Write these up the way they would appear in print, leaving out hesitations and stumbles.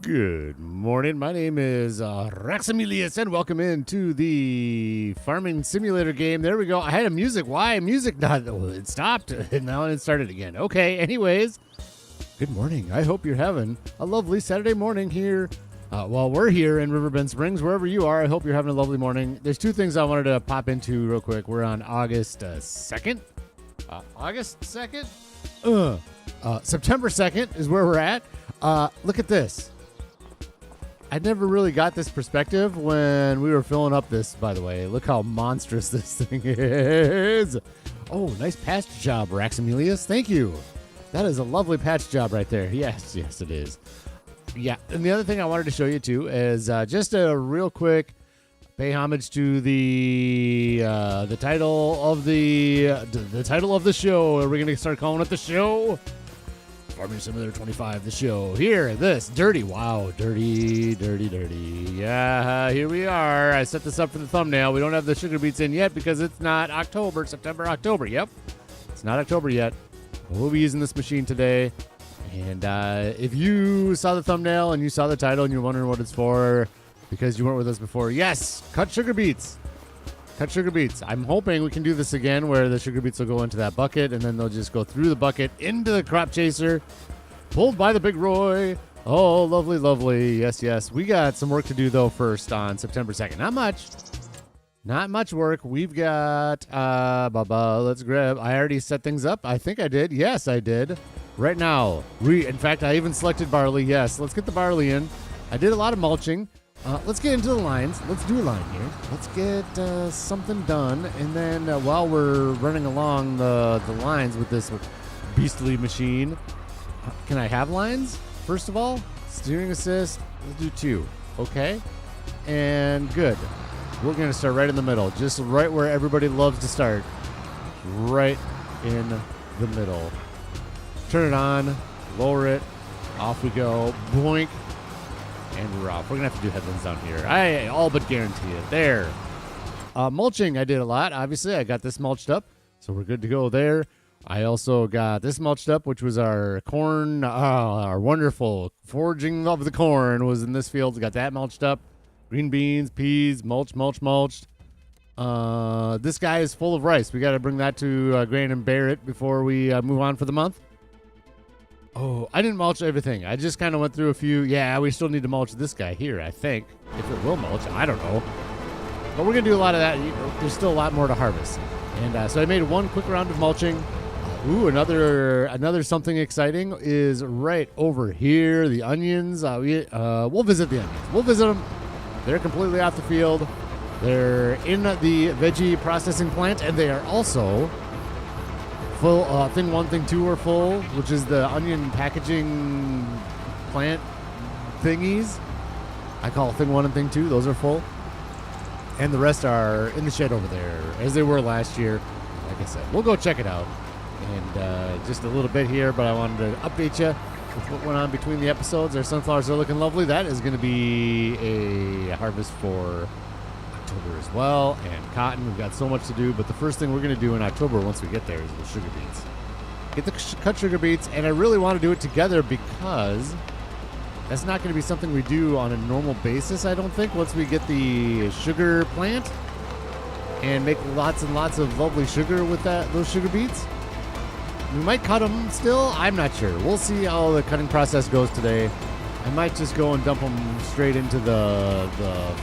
Good morning. My name is Raxamelius, and welcome into the farming simulator game. There we go. I had a music. Why music? Not. It stopped, and now it started again. Okay. Anyways, good morning. I hope you're having a lovely Saturday morning here. While we're here in Riverbend Springs, wherever you are, I hope you're having a lovely morning. There's two things I wanted to pop into real quick. We're on August 2nd. August 2nd? September 2nd is where we're at. Look at this. I never really got this perspective when we were filling up this, by the way. Look how monstrous this thing is. Oh, nice patch job, Raxamelius. Thank you. That is a lovely patch job right there. Yes, it is. Yeah, and the other thing I wanted to show you, too, is just a real quick pay homage to the title of the title of the show. Are we going to start calling it the show? Farming Simulator 25, the show. Here, this, dirty. Wow, dirty. Yeah, here we are. I set this up for the thumbnail. We don't have the sugar beets in yet because it's not October, September, October. Yep, it's not October yet. We'll be using this machine today. And if you saw the thumbnail and you saw the title and you're wondering what it's for because you weren't with us before, yes, cut sugar beets. Cut sugar beets. I'm hoping we can do this again where the sugar beets will go into that bucket and then they'll just go through the bucket into the crop chaser, pulled by the big Roy. Oh, lovely, lovely. Yes. We got some work to do, though, first on September 2nd. Not much work. We've got, let's grab. I already set things up. I think I did. Yes, I did. Right now. In fact, I even selected barley. Yes, let's get the barley in. I did a lot of mulching. Let's get into the lines. Let's do a line here. Let's get something done. And then while we're running along the lines with this beastly machine, can I have lines? First of all, steering assist, we'll do 2. Okay? And good. We're going to start right in the middle. Just right where everybody loves to start. Right in the middle. Turn it on. Lower it. Off we go. Boink. And we're off. We're going to have to do headlands down here. I all but guarantee it. There. Mulching, I did a lot. Obviously, I got this mulched up, so we're good to go there. I also got this mulched up, which was our corn, our wonderful foraging of the corn was in this field. Got that mulched up. Green beans, peas, mulched. This guy is full of rice. We got to bring that to grain and bear it before we move on for the month. Oh, I didn't mulch everything. I just kind of went through a few. Yeah, we still need to mulch this guy here, I think. If it will mulch, I don't know. But we're going to do a lot of that. There's still a lot more to harvest. And so I made one quick round of mulching. Ooh, another something exciting is right over here. The onions. We'll visit the onions. We'll visit them. They're completely off the field. They're in the veggie processing plant, and they are also full. Thing 1, thing 2 are full, which is the onion packaging plant thingies. I call thing 1 and thing 2. Those are full. And the rest are in the shed over there, as they were last year. Like I said, we'll go check it out. And just a little bit here, but I wanted to update you with what went on between the episodes. Our sunflowers are looking lovely. That is going to be a harvest for October as well. And cotton, we've got so much to do. But the first thing we're going to do in October once we get there is the sugar beets. Get the cut sugar beets, and I really want to do it together because that's not going to be something we do on a normal basis, I don't think, once we get the sugar plant and make lots and lots of lovely sugar with those sugar beets. We might cut them still. I'm not sure. We'll see how the cutting process goes today. I might just go and dump them straight into the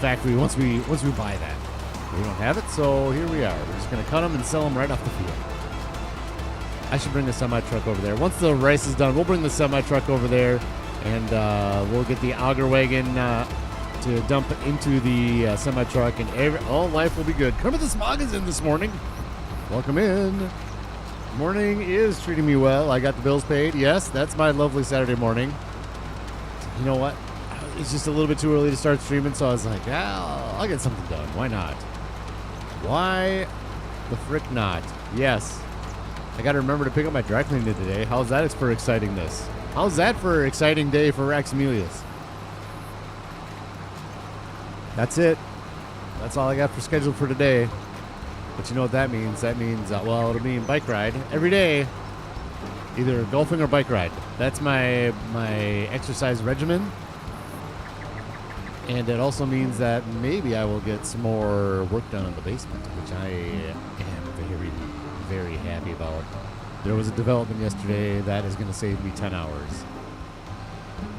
factory once we buy that. We don't have it, so here we are. We're just going to cut them and sell them right off the field. I should bring the semi-truck over there. Once the rice is done, we'll bring the semi-truck over there, and we'll get the auger wagon to dump into the semi-truck, and all life will be good. Kermit the Smog is in this morning. Welcome in. Morning is treating me well. I got the bills paid. Yes, that's my lovely Saturday morning. You know what? It's just a little bit too early to start streaming, so I was like, I'll get something done. Why not? Why the frick not? Yes. I got to remember to pick up my dry cleaning today. How's that for excitingness? How's that for an exciting day for Raxamelius? That's it. That's all I got for scheduled for today. But you know what that means? That means, well, it'll mean bike ride every day. Either golfing or bike ride. That's my exercise regimen. And it also means that maybe I will get some more work done in the basement, which I am very, very happy about. There was a development yesterday that is going to save me 10 hours.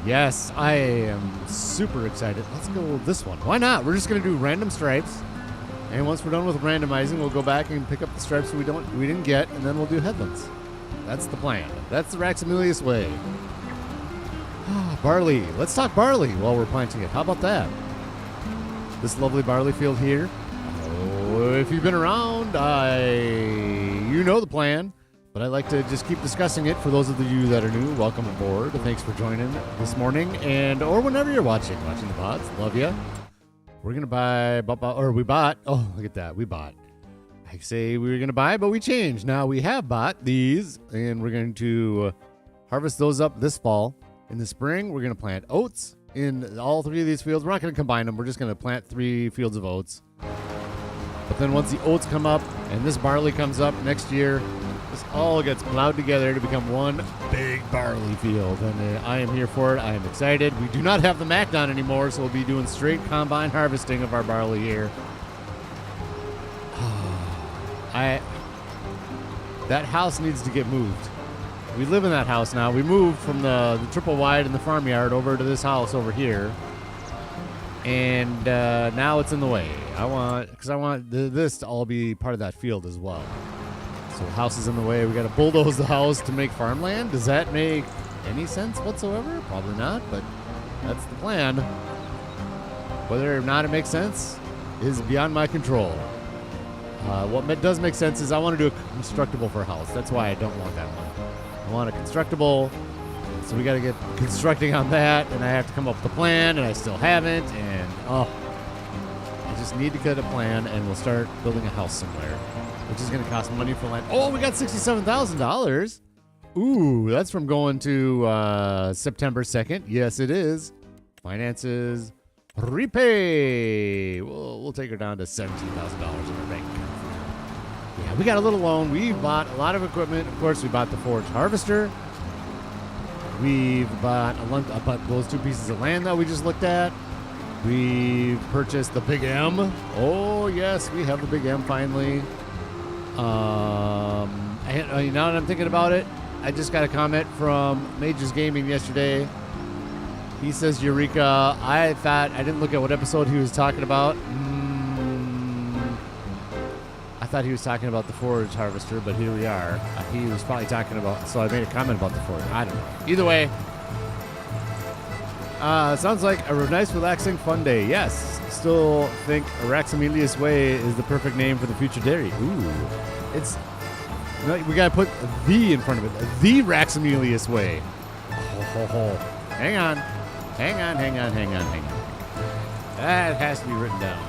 Yes, I am super excited. Let's go this one. Why not? We're just going to do random stripes. And once we're done with randomizing, we'll go back and pick up the stripes we didn't get, and then we'll do headlands. That's the plan. That's the Raxamelius way. Barley. Let's talk barley while we're planting it. How about that? This lovely barley field here. Oh, if you've been around, you know the plan. But I like to just keep discussing it for those of you that are new. Welcome aboard. Thanks for joining this morning, or whenever you're watching the pods. Love you. We're gonna we bought. Oh, look at that. We bought. I say we were gonna buy, but we changed. Now we have bought these, and we're going to harvest those up this fall. In the spring, we're gonna plant oats in all 3 of these fields. We're not gonna combine them. We're just gonna plant 3 fields of oats. But then once the oats come up and this barley comes up next year, this all gets plowed together to become one big barley field. And I am here for it. I am excited. We do not have the MacDon anymore, so we'll be doing straight combine harvesting of our barley here. That house needs to get moved. We live in that house now. We moved from the triple wide in the farmyard over to this house over here. And now it's in the way. I want this to all be part of that field as well. So the house is in the way. We got to bulldoze the house to make farmland. Does that make any sense whatsoever? Probably not, but that's the plan. Whether or not it makes sense is beyond my control. What does make sense is I want to do a constructible for a house. That's why I don't want that one. I want a constructible. So we got to get constructing on that, and I have to come up with a plan, and I still haven't. And I just need to get a plan, and we'll start building a house somewhere, which is going to cost money for land. Oh, we got $67,000. Ooh, that's from going to September 2nd. Yes, it is. Finances repay. We'll take her down to $17,000 in our bank account. Yeah, we got a little loan. We bought a lot of equipment. Of course, we bought the forage harvester. We've bought those 2 pieces of land that we just looked at. We've purchased the Big M. Oh, yes, we have the Big M finally. Now that I'm thinking about it, I just got a comment from Majors Gaming yesterday. He says, Eureka. I didn't look at what episode he was talking about. I thought he was talking about the forage harvester, but here we are. He was probably talking about, so I made a comment about the forage. I don't know. Either way, sounds like a nice, relaxing, fun day. Yes, still think Raxamelius Way is the perfect name for the future dairy. Ooh, we gotta put the in front of it. The Raxamelius Way. Hang on. That has to be written down.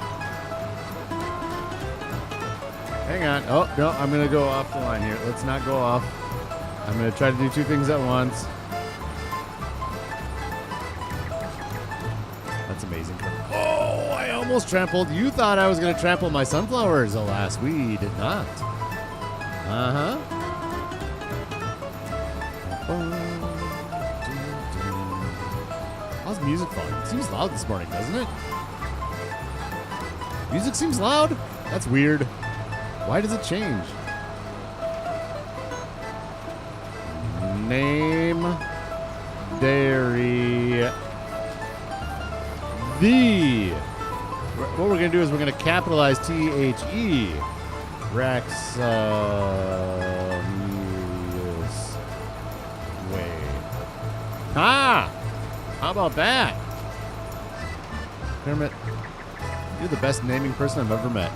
Hang on. Oh, no, I'm going to go off the line here. Let's not go off. I'm going to try to do 2 things at once. That's amazing. Oh, I almost trampled. You thought I was going to trample my sunflowers. Alas, we did not. Uh-huh. How's music volume? It seems loud this morning, doesn't it? Music seems loud? That's weird. Why does it change? Name dairy. What we're going to do is we're going to capitalize THE. Raxamelius Way. How about that? Kermit, you're the best naming person I've ever met.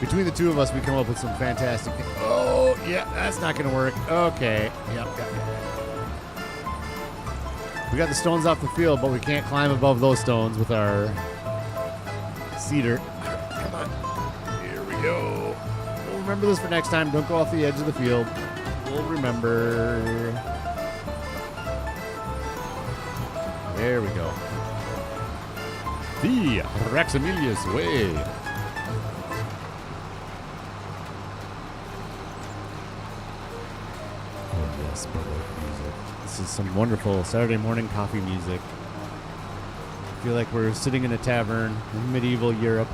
Between the 2 of us, we come up with some fantastic things. Oh, yeah, that's not going to work. Okay. Yep. We got the stones off the field, but we can't climb above those stones with our cedar. Come on. Here we go. We'll remember this for next time. Don't go off the edge of the field. We'll remember. There we go. The Raxamelius Way. Yes, Baroque music. This is some wonderful Saturday morning coffee music. I feel like we're sitting in a tavern in medieval Europe,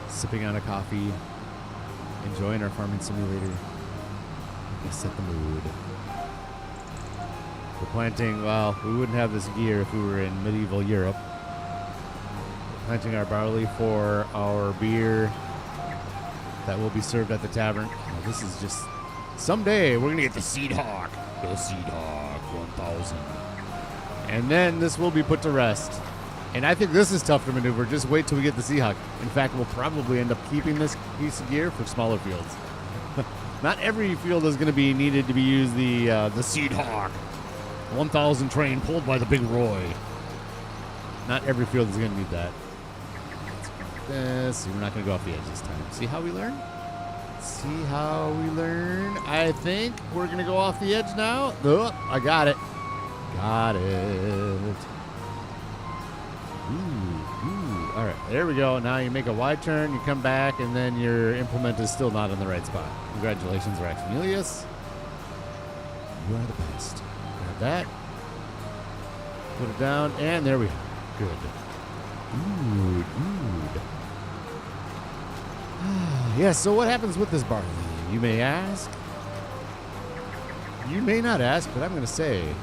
sipping on a coffee, enjoying our farming simulator. We set the mood. We're planting, well, we wouldn't have this gear if we were in medieval Europe. We're planting our barley for our beer that will be served at the tavern. Oh, this is just, someday we're going to get the Seed Hawk. The Seed Hawk 1000. And then this will be put to rest. And I think this is tough to maneuver. Just wait till we get the Seed Hawk. In fact, we'll probably end up keeping this piece of gear for smaller fields. Not every field is going to be needed to be used the Seed Hawk 1000 train pulled by the Big Roy. Not every field is going to need that. See, we're not going to go off the edge this time. See how we learn? See how we learn? I think we're going to go off the edge now. Oh, I got it. Got it. Ooh. All right, there we go. Now you make a wide turn, you come back, and then your implement is still not in the right spot. Congratulations, Raxamelius. You are the best. Grab that. Put it down, and there we go. Good. Good. Yeah, so what happens with this barley? You may ask. You may not ask, but I'm going to say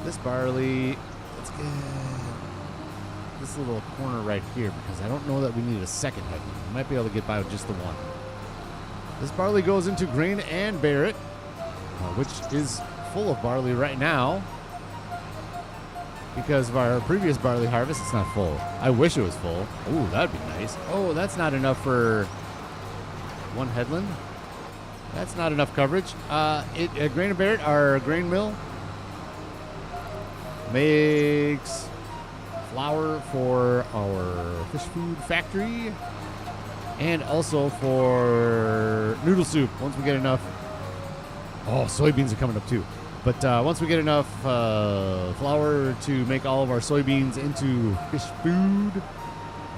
this barley, let's get this little corner right here because I don't know that we need a second head. We might be able to get by with just the one. This barley goes into grain and barrett, which is full of barley right now. Because of our previous barley harvest, it's not full. I wish it was full. Ooh, that'd be nice. Oh, that's not enough for one headland. That's not enough coverage. Grain and Barrett, our grain mill, makes flour for our fish food factory and also for noodle soup once we get enough. Oh, soybeans are coming up too. But once we get enough flour to make all of our soybeans into fish food,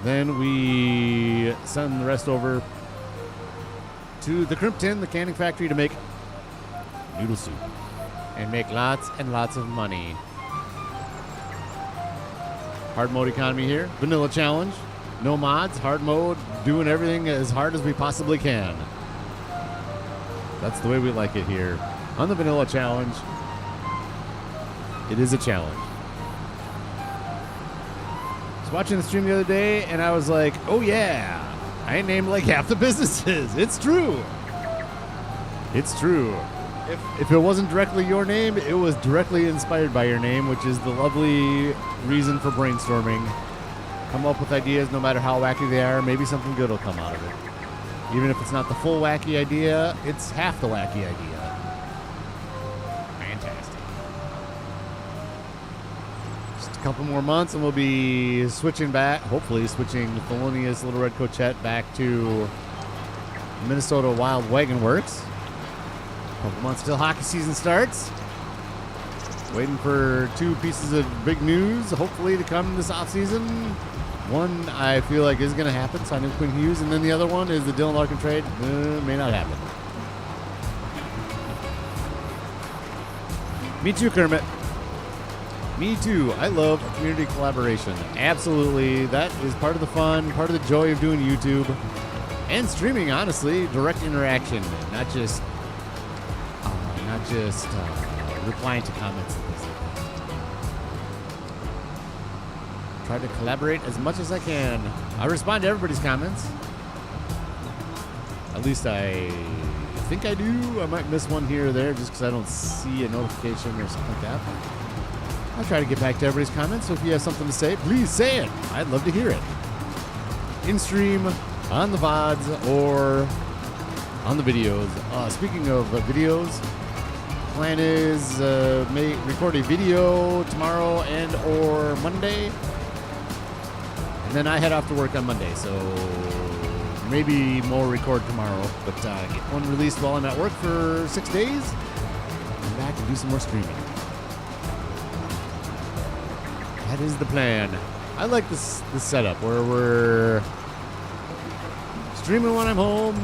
then we send the rest over to the Crimpton, the canning factory, to make noodle soup and make lots and lots of money. Hard mode economy here. Vanilla challenge. No mods. Hard mode. Doing everything as hard as we possibly can. That's the way we like it here. On the vanilla challenge, it is a challenge. I was watching the stream the other day, and I was like, oh yeah, I named like half the businesses. It's true. It's true. If it wasn't directly your name, it was directly inspired by your name, which is the lovely reason for brainstorming. Come up with ideas no matter how wacky they are. Maybe something good will come out of it. Even if it's not the full wacky idea, it's half the wacky idea. Fantastic. Just a couple more months and we'll be switching back, hopefully switching Thelonious Little Red Cochette back to Minnesota Wild Wagon Works. A couple months till hockey season starts. Waiting for two pieces of big news, hopefully to come this offseason. One I feel like is going to happen, signing Quinn Hughes, and then the other one is the Dylan Larkin trade. May not happen. Me too, Kermit. Me too. I love community collaboration. Absolutely. That is part of the fun, part of the joy of doing YouTube and streaming, honestly. Direct interaction, not just replying to comments and things like that. Try to collaborate as much as I can. I respond to everybody's comments. At least I think I do. I might miss one here or there just because I don't see a notification or something like that. I'll try to get back to everybody's comments. So if you have something to say, please say it. I'd love to hear it. In stream, on the VODs, or on the videos. Speaking of videos, plan is record a video tomorrow and or Monday, and then I head off to work on Monday, so maybe more record tomorrow, but get one released while I'm at work for 6 days, come back and do some more streaming. That is the plan. I like this setup where we're streaming when I'm home,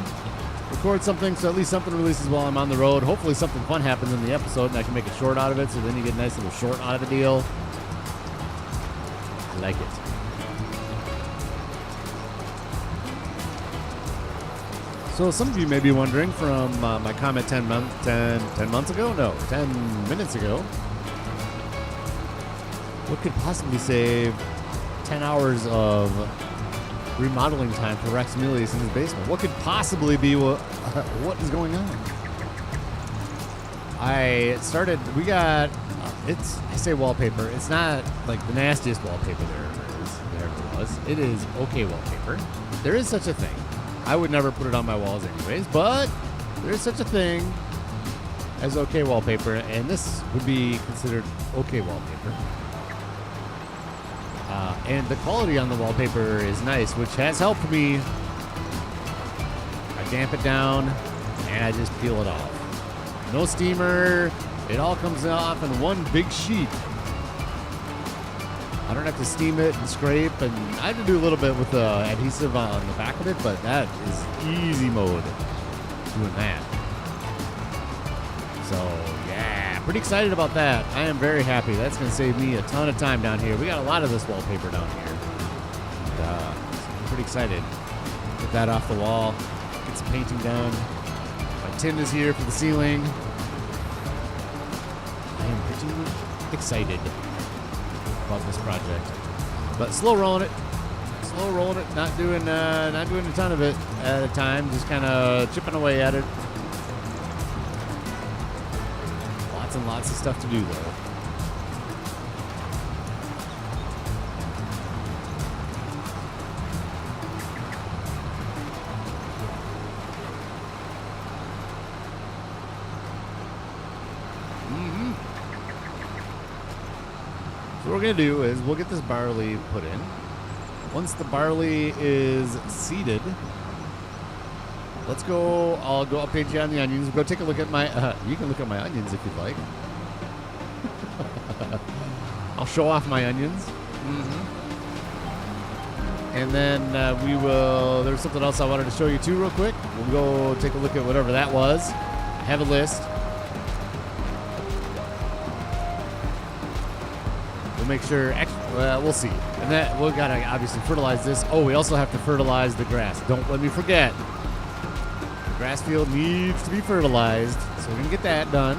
record something so at least something releases while I'm on the road. Hopefully something fun happens in the episode and I can make a short out of it, so then you get a nice little short out of the deal. I like it. So some of you may be wondering from my comment 10 minutes ago, what could possibly save 10 hours of remodeling time for Raxamelius in his basement? What could possibly be what is going on? I say wallpaper. It's not like the nastiest wallpaper there ever was. It is okay wallpaper. There is such a thing. I would never put it on my walls anyways, but there is such a thing as okay wallpaper, and this would be considered okay wallpaper. And the quality on the wallpaper is nice, which has helped me. I damp it down, and I just peel it off. No steamer. It all comes off in one big sheet. I don't have to steam it and scrape, and I have to do a little bit with the adhesive on the back of it, but that is easy mode doing that. So, yeah, pretty excited about that. I am very happy. That's going to save me a ton of time down here. We got a lot of this wallpaper down here. And, I'm pretty excited. Get that off the wall. Get some painting done. My tin is here for the ceiling. I am pretty excited about this project. But slow rolling it. Not doing a ton of it at a time. Just kind of chipping away at it. Lots and lots of stuff to do, though. So what we're going to do is we'll get this barley put in. Once the barley is seeded, I'll go update you on the onions. Go take a look at my, you can look at my onions if you'd like. I'll show off my onions. And then there's something else I wanted to show you too real quick. We'll go take a look at whatever that was. I have a list. We'll make sure, we'll see. And that, we've got to obviously fertilize this. Oh, we also have to fertilize the grass. Don't let me forget. Grass field needs to be fertilized, so we're going to get that done.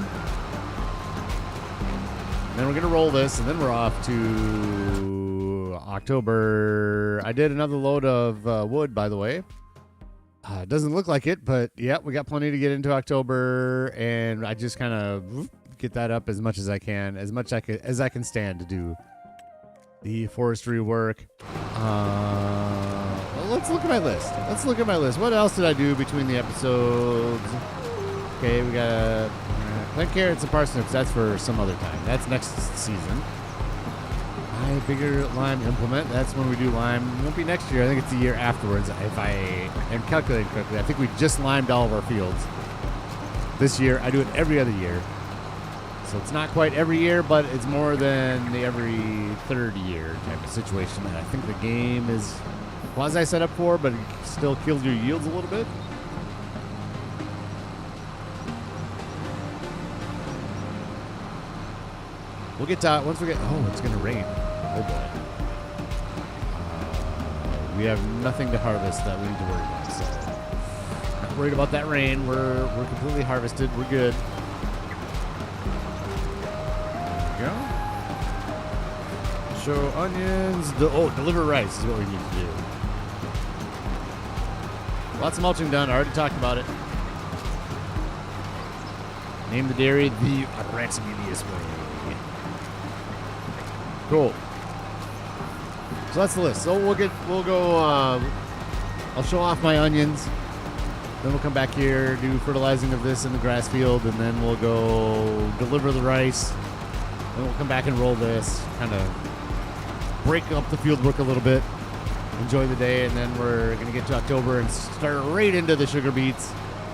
And then we're going to roll this, and then we're off to October. I did another load of wood, by the way. It doesn't look like it, but yeah, we got plenty to get into October, and I just kind of get that up as much as I can, as much as I can stand to do the forestry work. Let's look at my list. What else did I do between the episodes? Okay, we got plant carrots and parsnips. That's for some other time. That's next season. My bigger lime implement. That's when we do lime. It won't be next year. I think it's the year afterwards. If I am calculating correctly, I think we just limed all of our fields this year. I do it every other year. So it's not quite every year, but it's more than the every third year type of situation that I think the game is quasi set up for, but it still kills your yields a little bit. We'll get to once we get. Oh, it's gonna rain. Oh boy. We have nothing to harvest that we need to worry about. So not worried about that rain. We're completely harvested. We're good. There we go. Show onions. Deliver rice is what we need to do. Lots of mulching done. I already talked about it. Name the dairy the Raxamelius way. Cool. So that's the list. So we'll go. I'll show off my onions. Then we'll come back here, do fertilizing of this in the grass field, and then we'll go deliver the rice. Then we'll come back and roll this, kind of break up the field work a little bit, enjoy the day, and then we're going to get to October and start right into the sugar beets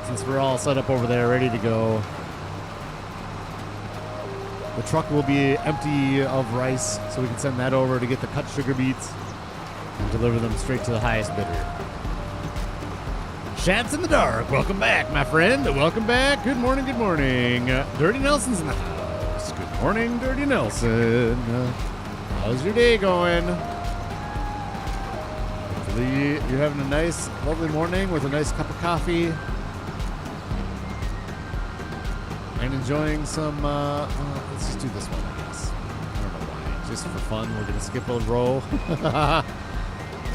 since we're all set up over there, ready to go. The truck will be empty of rice, so we can send that over to get the cut sugar beets and deliver them straight to the highest bidder. Chats in the dark. Welcome back, my friend. Welcome back. Good morning, good morning. Dirty Nelson's in the house. Good morning, Dirty Nelson. How's your day going? Hopefully you're having a nice, lovely morning with a nice cup of coffee. And enjoying some, let's just do this one, I guess. I don't know why. Just for fun, we're going to skip a row.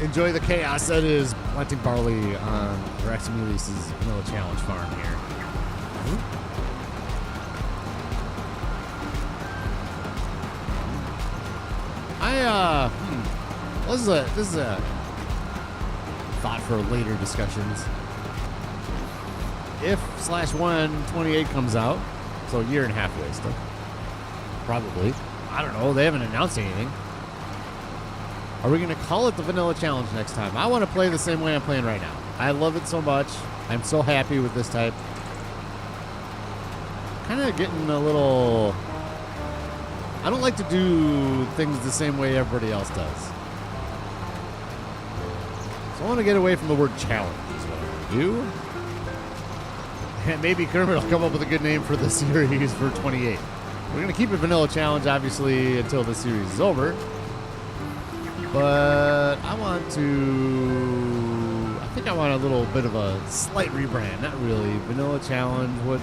Enjoy the chaos that is planting barley on Raxamelius' vanilla challenge farm here. This is a thought for later discussions. If /128 comes out, so a year and a half away still. Probably. I don't know. They haven't announced anything. Are we going to call it the Vanilla Challenge next time? I want to play the same way I'm playing right now. I love it so much. I'm so happy with this type. Kind of getting a little... I don't like to do things the same way everybody else does. So I want to get away from the word challenge is what I want to do. And maybe Kermit will come up with a good name for the series for 28. We're going to keep it Vanilla Challenge, obviously, until the series is over. But I think I want a little bit of a slight rebrand. Not really. Vanilla Challenge. What?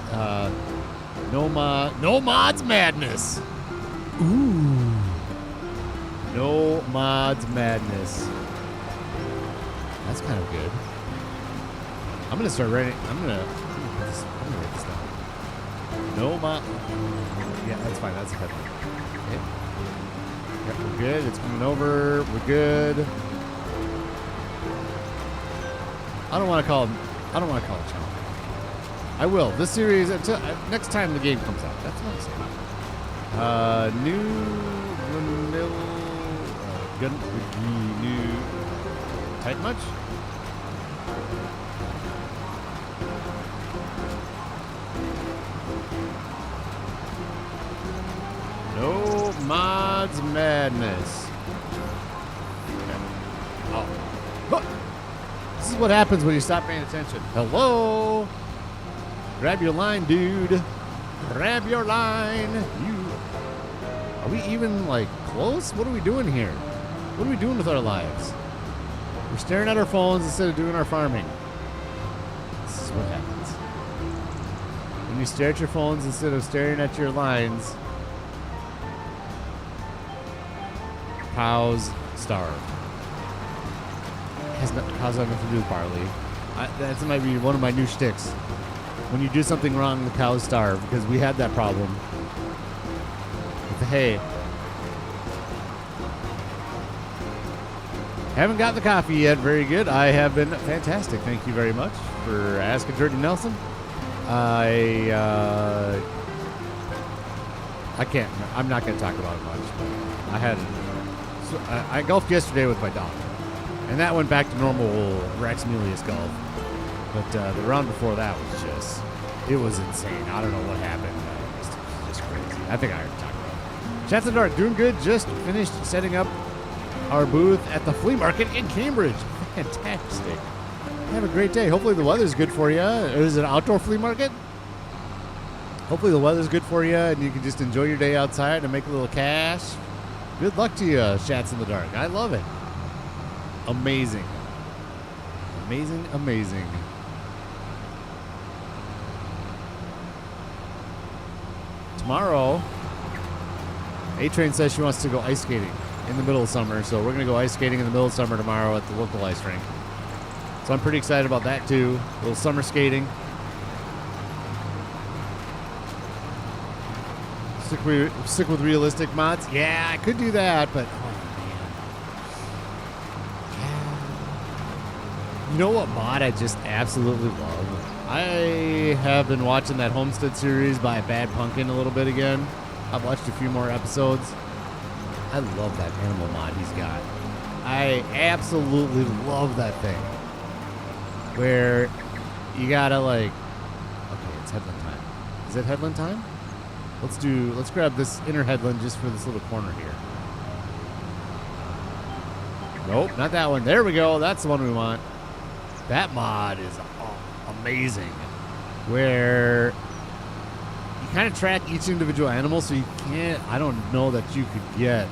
No Mods Madness. Ooh. No Mods Madness. That's kind of good. I'm going to start writing. I'm going to write this down. No Mod. Yeah, that's fine. That's a headline. Okay. Yep, we're good. It's coming over. We're good. I don't want to call it challenge. I will. This series until next time the game comes out. That's what I'm saying. New type much? No Mods Madness. Okay. Oh. Look. This is what happens when you stop paying attention. Hello? Grab your line, dude. Grab your line. Are we even, like, close? What are we doing here? What are we doing with our lives? We're staring at our phones instead of doing our farming. This is what happens. When you stare at your phones instead of staring at your lines, cows starve. Cows have nothing to do with barley. That might be one of my new shticks. When you do something wrong, the cows starve, because we had that problem with the hay. Haven't got the coffee yet. Very good. I have been fantastic. Thank you very much for asking Dirty Nelson. I can't. I'm not going to talk about it much. But I golfed yesterday with my dog, and that went back to normal Raxamelius golf. But the round before that was it was insane. I don't know what happened. Just crazy. I think I already talked about it. Chats in the Dark, doing good. Just finished setting up our booth at the flea market in Cambridge. Fantastic. Have a great day. Hopefully the weather's good for you. Is it an outdoor flea market? Hopefully the weather's good for you and you can just enjoy your day outside and make a little cash. Good luck to you, Chats in the Dark. I love it. Amazing. Amazing, amazing. Tomorrow, A-Train says she wants to go ice skating in the middle of summer, so we're going to go ice skating in the middle of summer tomorrow at the local ice rink. So I'm pretty excited about that too. A little summer skating. Stick with realistic mods. Yeah, I could do that, but oh man. Yeah. You know what mod I just absolutely love? I have been watching that Homestead series by Bad Pumpkin a little bit again. I've watched a few more episodes. I love that animal mod he's got. I absolutely love that thing. Where you gotta like, okay, it's headland time. Is it headland time? Let's grab this inner headland just for this little corner here. Nope, not that one. There we go. That's the one we want. That mod is amazing. Where you kind of track each individual animal, so you can't, I don't know that you could get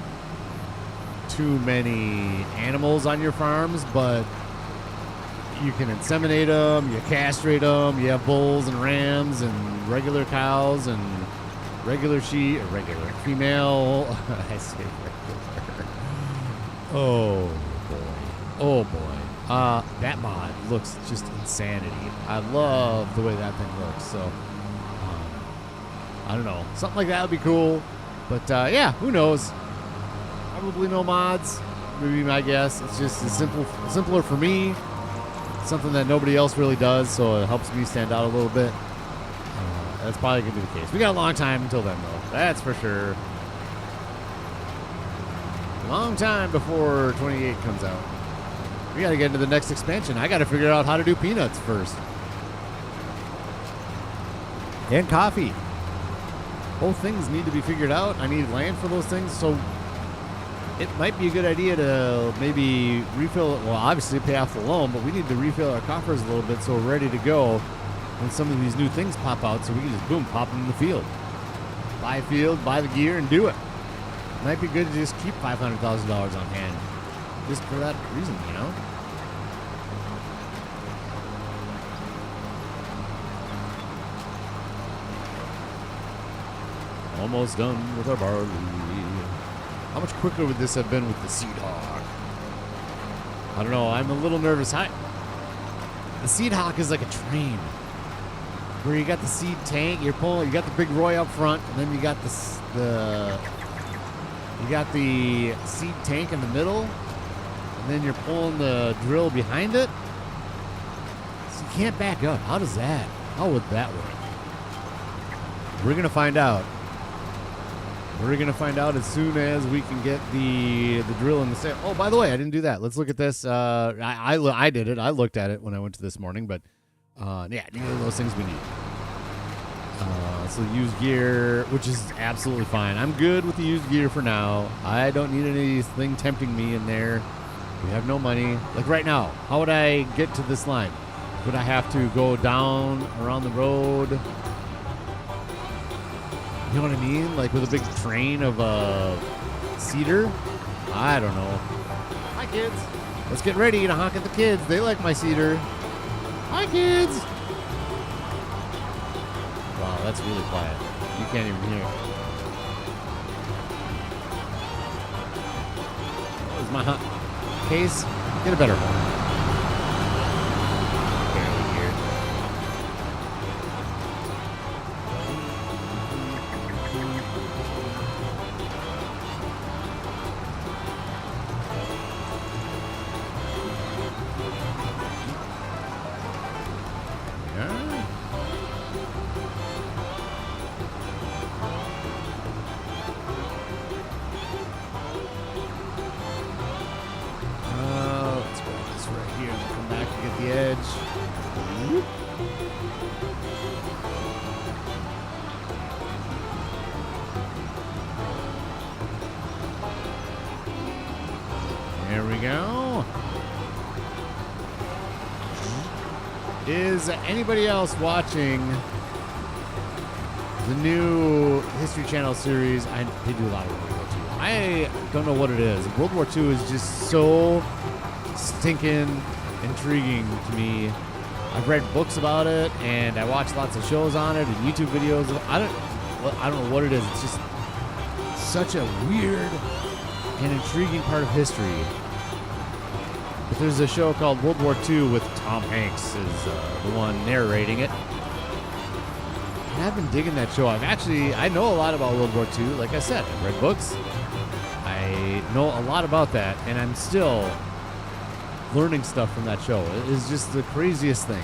too many animals on your farms, but you can inseminate them, you castrate them, you have bulls and rams and regular cows and regular sheep, or regular female. I say regular. Oh boy. That mod looks just insanity. I love the way that thing looks. So, I don't know. Something like that would be cool. But yeah, who knows? Probably no mods. Maybe my guess. It's just simpler for me. Something that nobody else really does, so it helps me stand out a little bit. That's probably going to be the case. We got a long time until then, though. That's for sure. Long time before 28 comes out. We got to get into the next expansion. I got to figure out how to do peanuts first. And coffee. Both things need to be figured out. I need land for those things, so it might be a good idea to maybe refill it. Well, obviously pay off the loan, but we need to refill our coffers a little bit so we're ready to go when some of these new things pop out, so we can just, boom, pop them in the field. Buy a field, buy the gear, and do it. Might be good to just keep $500,000 on hand just for that reason, you know? Almost done with our barley. How much quicker would this have been with the Seed Hawk? I don't know. I'm a little nervous. The Seed Hawk is like a train, where you got the seed tank. You're pulling. You got the big Roy up front, and then you got the seed tank in the middle, and then you're pulling the drill behind it. So you can't back up. How does that? How would that work? We're gonna find out. We're going to find out as soon as we can get the drill in the sale. Oh, by the way, I didn't do that. Let's look at this. I did it. I looked at it when I went to this morning, but yeah, these are those things we need. So used gear, which is absolutely fine. I'm good with the used gear for now. I don't need anything tempting me in there. We have no money. Like right now, how would I get to this line? Would I have to go down around the road? You know what I mean? Like with a big train of cedar? I don't know. Hi, kids. Let's get ready to honk at the kids. They like my cedar. Hi, kids. Wow, that's really quiet. You can't even hear. Where's my case? Get a better one. There we go. Is anybody else watching the new History Channel series? They do a lot of World War II. I don't know what it is. World War II is just so stinking intriguing to me. I've read books about it, and I watch lots of shows on it and YouTube videos. I don't know what it is. It's just such a weird and intriguing part of history. But there's a show called World War II with Tom Hanks is the one narrating it. And I've been digging that show. I know a lot about World War II. Like I said, I've read books. I know a lot about that, and I'm still learning stuff from that show. It is just the craziest thing.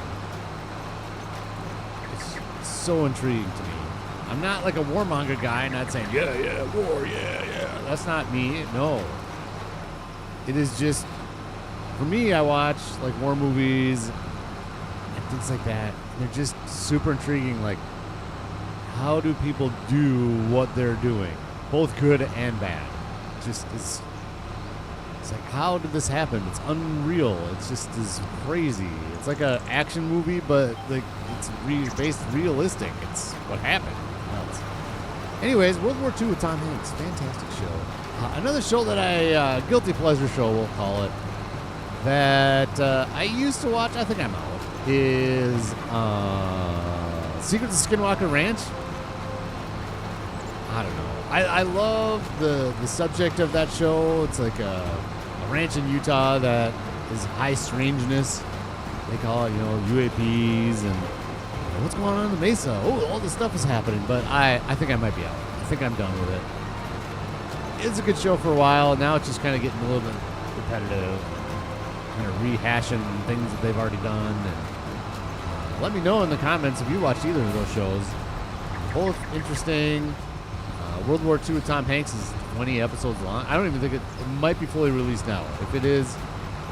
It's so intriguing to me. I'm not like a warmonger guy, not saying, yeah, war, yeah. That's not me. No. It is just, for me, I watch like war movies and things like that. They're just super intriguing. Like, how do people do what they're doing? Both good and bad. Just, It's like, how did this happen? It's unreal. It's just is crazy. It's like an action movie, but like it's based realistic. It's what happened. Nuts. Anyways, World War II with Tom Hanks. Fantastic show. Another show that I, guilty pleasure show, we'll call it, that I used to watch, I think I'm out, is Secrets of Skinwalker Ranch. I don't know. I love the subject of that show. It's like a ranch in Utah that is high strangeness. They call it, UAPs and what's going on in the Mesa. Oh, all this stuff is happening, but I think I might be out. I think I'm done with it. It's a good show for a while. Now it's just kind of getting a little bit repetitive, kind of rehashing things that they've already done. And let me know in the comments if you watched either of those shows. Both interesting. World War II with Tom Hanks is 20 episodes long. I don't even think it might be fully released now. If it is,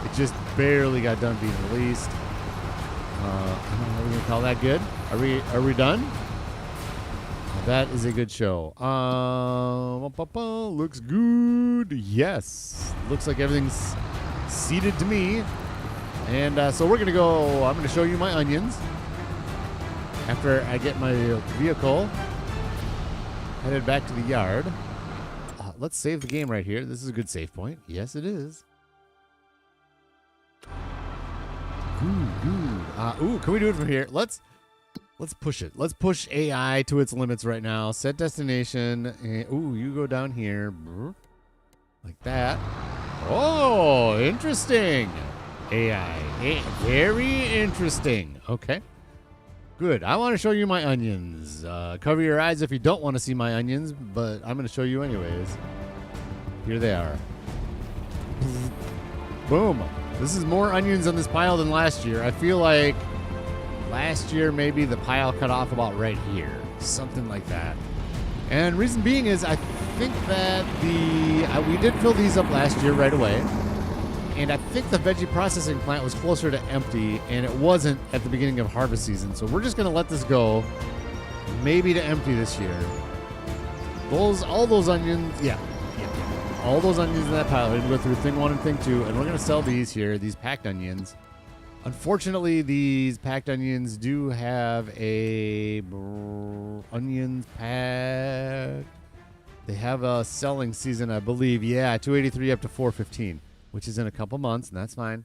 it just barely got done being released. Are we gonna call that good? Are we done? That is a good show. Looks good. Yes. Looks like everything's seated to me. And so we're gonna go. I'm gonna show you my onions after I get my vehicle headed back to the yard. Let's save the game right here. This is a good save point. Yes, it is. Ooh, can we do it from here? Let's push it. Let's push AI to its limits right now. Set destination. And, ooh, you go down here. Like that. Oh, interesting. AI. Very interesting. Okay. Good. I want to show you my onions. Cover your eyes if you don't want to see my onions, but I'm going to show you anyways. Here they are. Boom. This is more onions on this pile than last year. I feel like last year maybe the pile cut off about right here. Something like that. And reason being is I think that we did fill these up last year right away. And I think the veggie processing plant was closer to empty, and it wasn't at the beginning of harvest season. So we're just going to let this go, maybe to empty this year. All those onions, yeah. All those onions in that pile, we're going to go through thing 1 and thing 2, and we're going to sell these here, these packed onions. Unfortunately, these packed onions do have a onions pack. They have a selling season, I believe. Yeah, 283 up to 415. Which is in a couple months, and that's fine.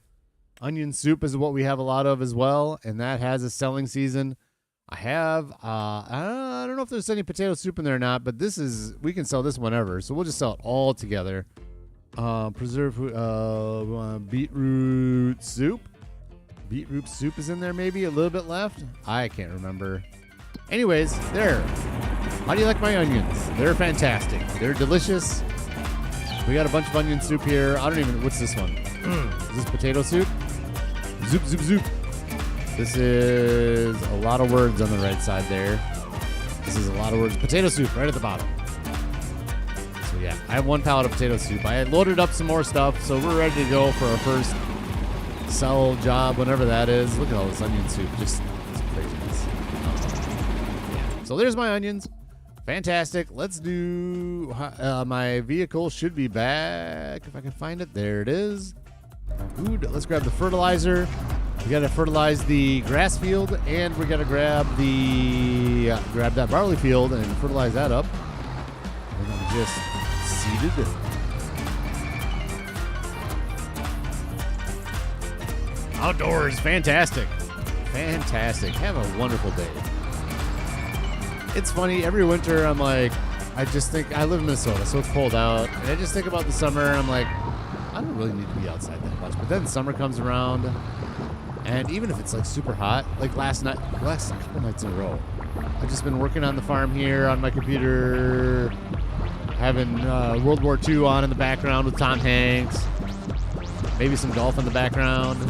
Onion soup is what we have a lot of as well, and that has a selling season. I have, I don't know if there's any potato soup in there or not, but we can sell this whenever, so we'll just sell it all together. Preserved, we want beetroot soup. Beetroot soup is in there maybe, a little bit left. I can't remember. Anyways, there. How do you like my onions? They're fantastic. They're delicious. We got a bunch of onion soup here. I don't even, what's this one? Is this potato soup? Zoop, zoop, zoop. This is a lot of words on the right side there. This is a lot of words. Potato soup right at the bottom. So yeah, I have 1 pallet of potato soup. I had loaded up some more stuff, so we're ready to go for our first sell job, whenever that is. Look at all this onion soup. Just craziness. Yeah. So there's my onions. Fantastic. Let's do, my vehicle should be back. If I can find it. There it is. Good. Let's grab the fertilizer. We got to fertilize the grass field, and we got to grab that barley field and fertilize that up. And I'm just seeded. Outdoors. Fantastic. Fantastic. Have a wonderful day. It's funny, every winter I'm like, I just think, I live in Minnesota, so it's cold out, and I just think about the summer, and I'm like, I don't really need to be outside that much. But then summer comes around, and even if it's like super hot, like last couple nights in a row, I've just been working on the farm here on my computer, having World War II on in the background with Tom Hanks, maybe some golf in the background,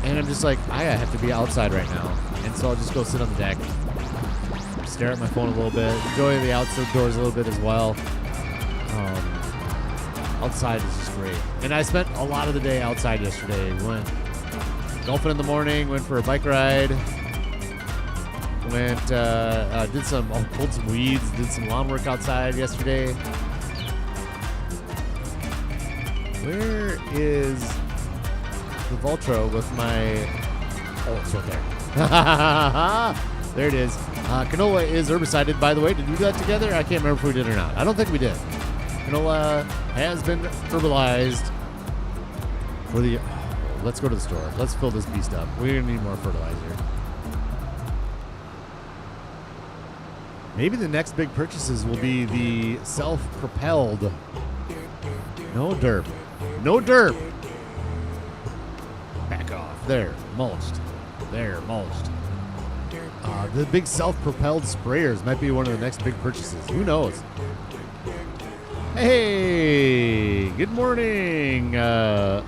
and I'm just like, I have to be outside right now, and so I'll just go sit on the deck, stare at my phone a little bit, enjoy the outdoors a little bit as well. Outside is just great. And I spent a lot of the day outside yesterday. Went golfing in the morning, went for a bike ride, pulled some weeds, did some lawn work outside yesterday. Where is the Voltro with my... Oh, it's right there. There it is. Canola is herbicided, by the way. Did we do that together? I can't remember if we did or not. I don't think we did. Canola has been herbalized for the... let's go to the store. Let's fill this beast up. We're going to need more fertilizer. Maybe the next big purchases will be the self-propelled. No derp. No derp. Back off. There. Mulched. There. Mulched. The big self-propelled sprayers might be one of the next big purchases. Who knows? Hey. Good morning. Charles.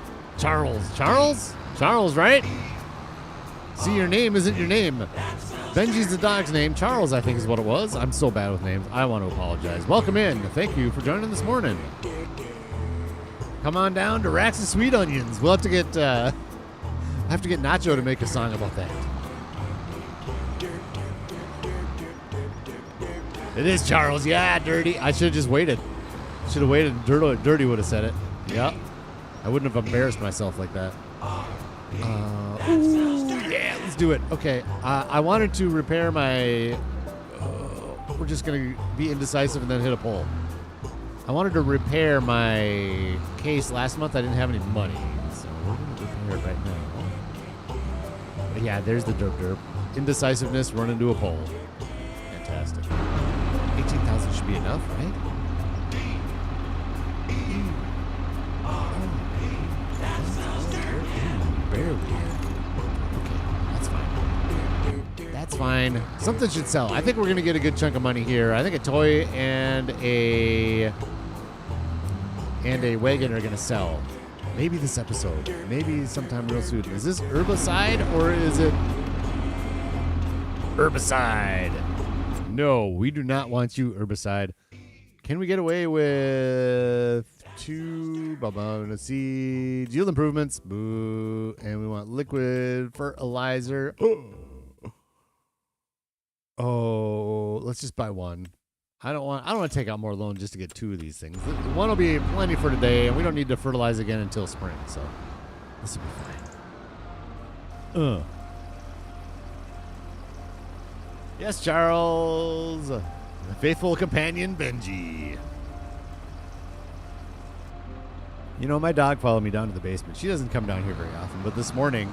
Charles, right? See, your name isn't your name. Benji's the dog's name. Charles, I think, is what it was. I'm so bad with names. I want to apologize. Welcome in. Thank you for joining this morning. Come on down to Rax and Sweet Onions. We'll have to get Nacho to make a song about that. It is Charles. Yeah, Dirty. I should have just waited. Should have waited. Dirty would have said it. Yep. I wouldn't have embarrassed myself like that. Yeah, let's do it. Okay, I wanted to repair my... we're just going to be indecisive and then hit a poll. I wanted to repair my case last month. I didn't have any money, so we're going to repair it right now. But yeah, there's the derp. Indecisiveness, run into a poll. Fantastic. 18,000 should be enough, right? Barely. Okay, that's fine. That's fine. Something should sell. I think we're going to get a good chunk of money here. I think a toy and a wagon are going to sell. Maybe this episode. Maybe sometime real soon. Is this herbicide or is it herbicide? No, we do not want you, herbicide. Can we get away with 2? Let's see. Yield improvements. Boo. And we want liquid fertilizer. Oh, let's just buy one. I don't want to take out more loan just to get 2 of these things. One will be plenty for today, and we don't need to fertilize again until spring, so this will be fine. Yes, Charles. The faithful companion, Benji. You know, my dog followed me down to the basement. She doesn't come down here very often, but this morning,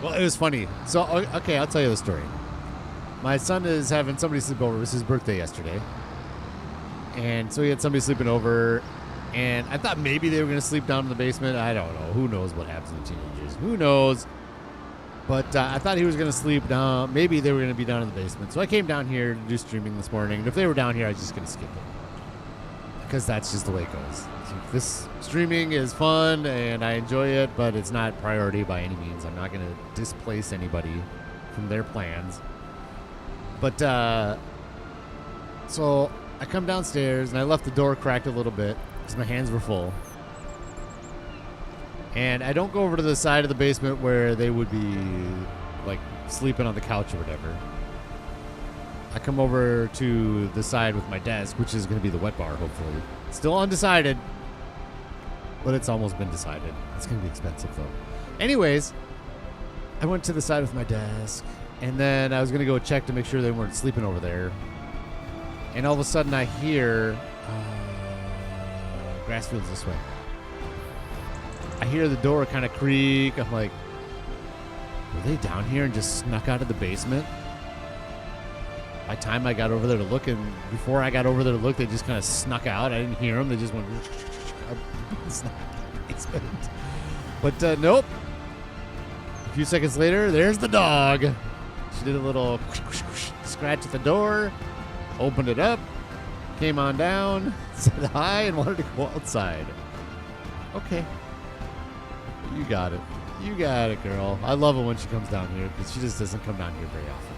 well, it was funny. So, okay, I'll tell you the story. My son is having somebody sleep over. It was his birthday yesterday. And so he had somebody sleeping over, and I thought maybe they were going to sleep down in the basement. I don't know. Who knows what happens to teenagers? Who knows? But I thought he was going to sleep down. Maybe they were going to be down in the basement. So I came down here to do streaming this morning. And if they were down here, I was just going to skip it. Because that's just the way it goes. So this streaming is fun, and I enjoy it, but it's not priority by any means. I'm not going to displace anybody from their plans. But, so I come downstairs, and I left the door cracked a little bit because my hands were full. And I don't go over to the side of the basement where they would be, like, sleeping on the couch or whatever. I come over to the side with my desk, which is going to be the wet bar, hopefully. Still undecided, but it's almost been decided. It's going to be expensive, though. Anyways, I went to the side with my desk, and then I was going to go check to make sure they weren't sleeping over there. And all of a sudden, I hear grass fields this way. I hear the door kind of creak. I'm like, were they down here and just snuck out of the basement? By the time I got over there to look, and before I got over there to look, they just kind of snuck out. I didn't hear them. They just went snuck out of the basement. But nope. A few seconds later, there's the dog. She did a little scratch at the door, opened it up, came on down, said hi, and wanted to go outside. Okay. You got it. You got it, girl. I love it when she comes down here because she just doesn't come down here very often.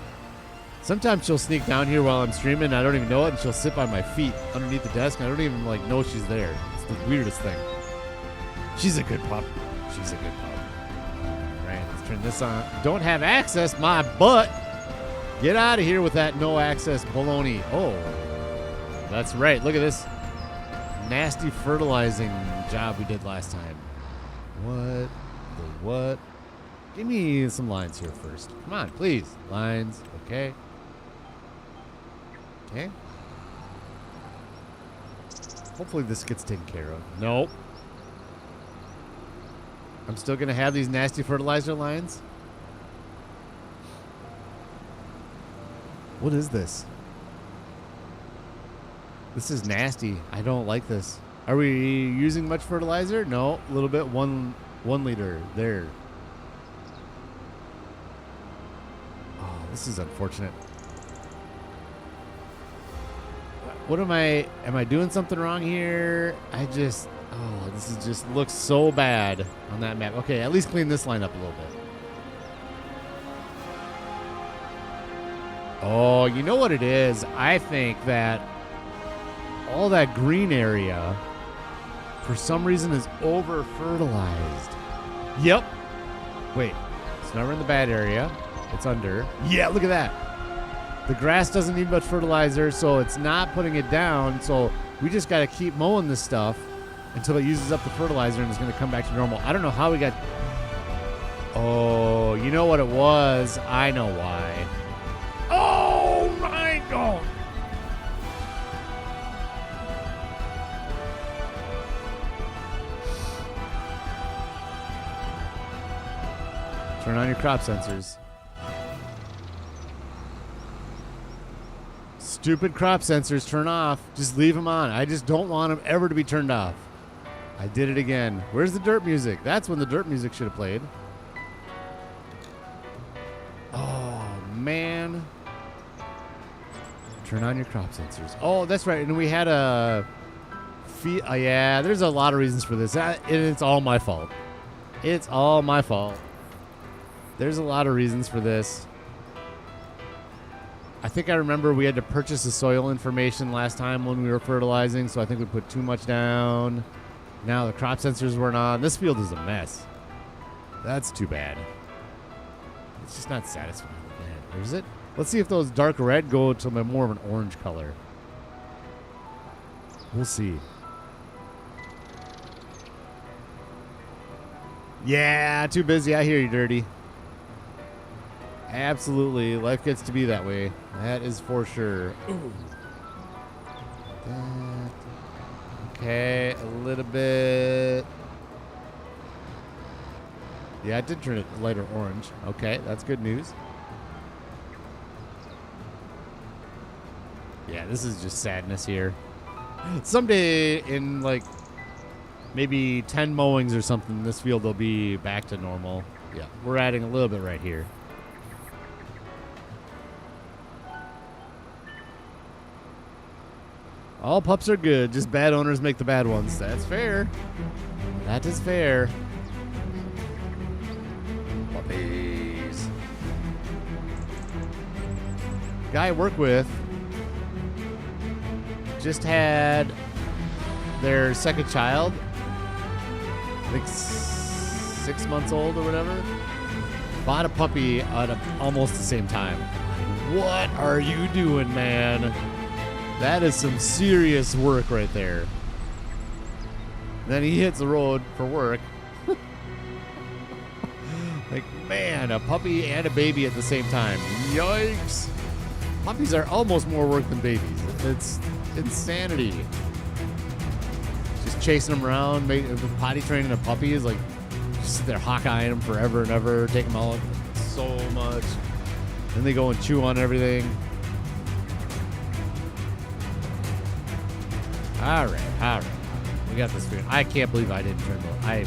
Sometimes she'll sneak down here while I'm streaming, and I don't even know it, and she'll sit by my feet underneath the desk, and I don't even know she's there. It's the weirdest thing. She's a good pup. She's a good pup. All right, let's turn this on. Don't have access, my butt. Get out of here with that no access baloney. Oh, that's right. Look at this. nasty fertilizing job we did last time. What? The what? Give me some lines here first. Come on, please. Lines. Okay. Okay. Hopefully this gets taken care of. Nope. I'm still going to have these nasty fertilizer lines. What is this? This is nasty. I don't like this. Are we using much fertilizer? No, a little bit. One liter there. Oh, this is unfortunate. What am I doing something wrong here? This is just looks so bad on that map. Okay, at least clean this line up a little bit. Oh, you know what it is? I think that all that green area, for some reason, is over-fertilized. Yep. Wait, it's never in the bad area. It's under. Yeah, look at that. The grass doesn't need much fertilizer, so it's not putting it down. So we just got to keep mowing this stuff until it uses up the fertilizer and it's going to come back to normal. I don't know how we got... Oh, you know what it was? I know why. Oh, my God. Turn on your crop sensors. Stupid crop sensors, turn off. Just leave them on. I just don't want them ever to be turned off. I did it again. Where's the dirt music? That's when the dirt music should have played. Oh, man. Turn on your crop sensors. Oh, that's right. And we had a... yeah, there's a lot of reasons for this. And it's all my fault. It's all my fault. There's a lot of reasons for this. I think I remember we had to purchase the soil information last time when we were fertilizing, so I think we put too much down. Now the crop sensors weren't on. This field is a mess. That's too bad. It's just not satisfying. Man, is it? Let's see if those dark red go to more of an orange color. We'll see. Yeah, too busy. I hear you, Dirty. Absolutely. Life gets to be that way. That is for sure. Ooh. That. Okay, a little bit. Yeah, I did turn it lighter orange. Okay, that's good news. Yeah, this is just sadness here. Someday in like maybe 10 mowings or something, this field will be back to normal. Yeah, we're adding a little bit right here. All pups are good, just bad owners make the bad ones. That's fair. That is fair. Puppies. Guy I work with just had their second child, I think 6 months old or whatever. Bought a puppy at almost the same time. What are you doing, man? That is some serious work right there. Then he hits the road for work. Like, man, a puppy and a baby at the same time. Yikes. Puppies are almost more work than babies. It's insanity. Just chasing them around, potty training a puppy is like, just sit there hawk-eyeing them forever and ever, take them out so much. Then they go and chew on everything. All right. We got this figured. I can't believe I didn't turn the... I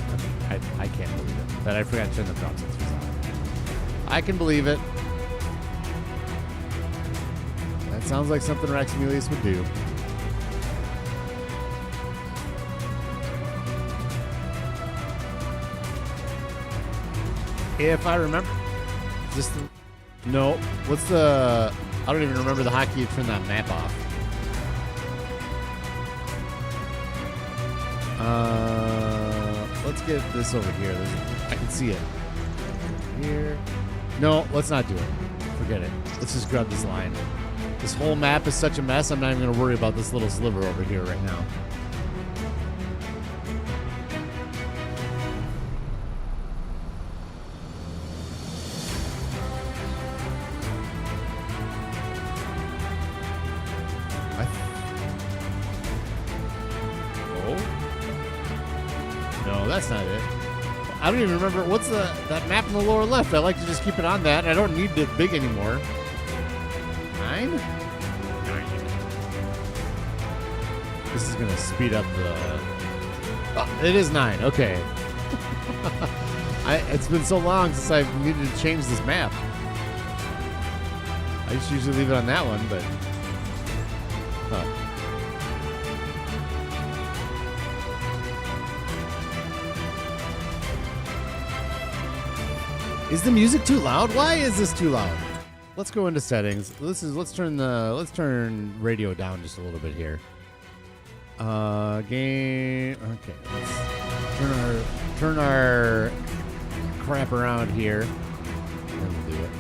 can't believe it. That I forgot to turn the crop sensors on. I can believe it. That sounds like something Raxamelius would do. If I remember... Just... No. What's the... I don't even remember the hotkey to turn that map off. Let's get this over here. I can see it. Here. No, let's not do it. Forget it. Let's just grab this line. This whole map is such a mess, I'm not even going to worry about this little sliver over here right now. that's not it. I don't even remember what's that map in the lower left. I like to just keep it on that. I don't need it big anymore. 9? 9. This is gonna speed up the. Oh, it is 9. Okay. It's been so long since I've needed to change this map. I just usually leave it on that one, but. Huh. Is the music too loud? Why is this too loud? Let's go into settings. Let's turn radio down just a little bit here. Game. Okay, let's turn our crap around here. Then we'll do it.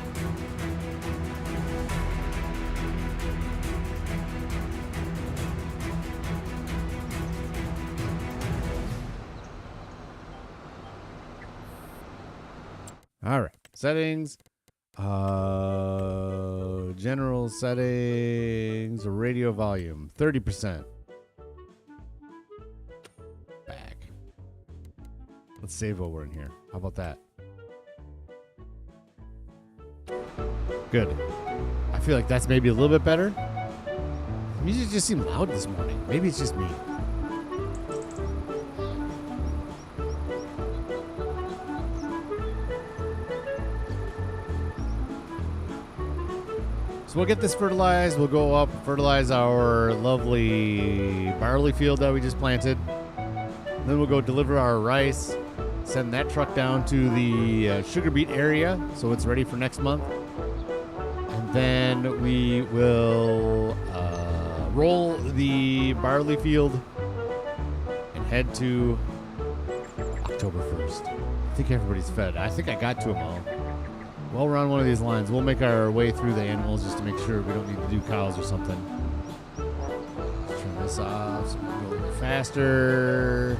All right, settings, general settings, radio volume, 30%. Back. Let's save while we're in here. How about that? Good. I feel like that's maybe a little bit better. The music just seemed loud this morning. Maybe it's just me. So we'll get this fertilized. We'll go up, fertilize our lovely barley field that we just planted. Then we'll go deliver our rice, send that truck down to the sugar beet area so it's ready for next month. And then we will roll the barley field and head to October 1st. I think everybody's fed. I think I got to them all. While we're on one of these lines, we'll make our way through the animals just to make sure we don't need to do cows or something. Let's turn this off so we can go a little faster.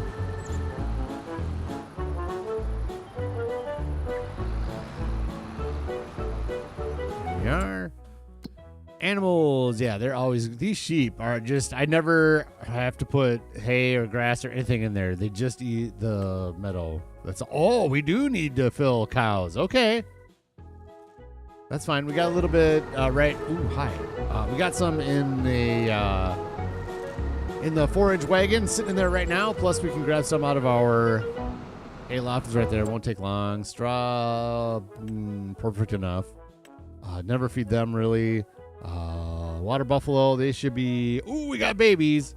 Here we are. Animals, yeah, they're always, these sheep are just, I never have to put hay or grass or anything in there. They just eat the meadow. That's, oh, we do need to fill cows. Okay. That's fine. We got a little bit right. Ooh, hi. We got some in the forage wagon sitting in there right now. Plus, we can grab some out of our hay loft. Is right there. It won't take long. Straw, perfect enough. Never feed them really. Water buffalo. They should be. Ooh, we got babies.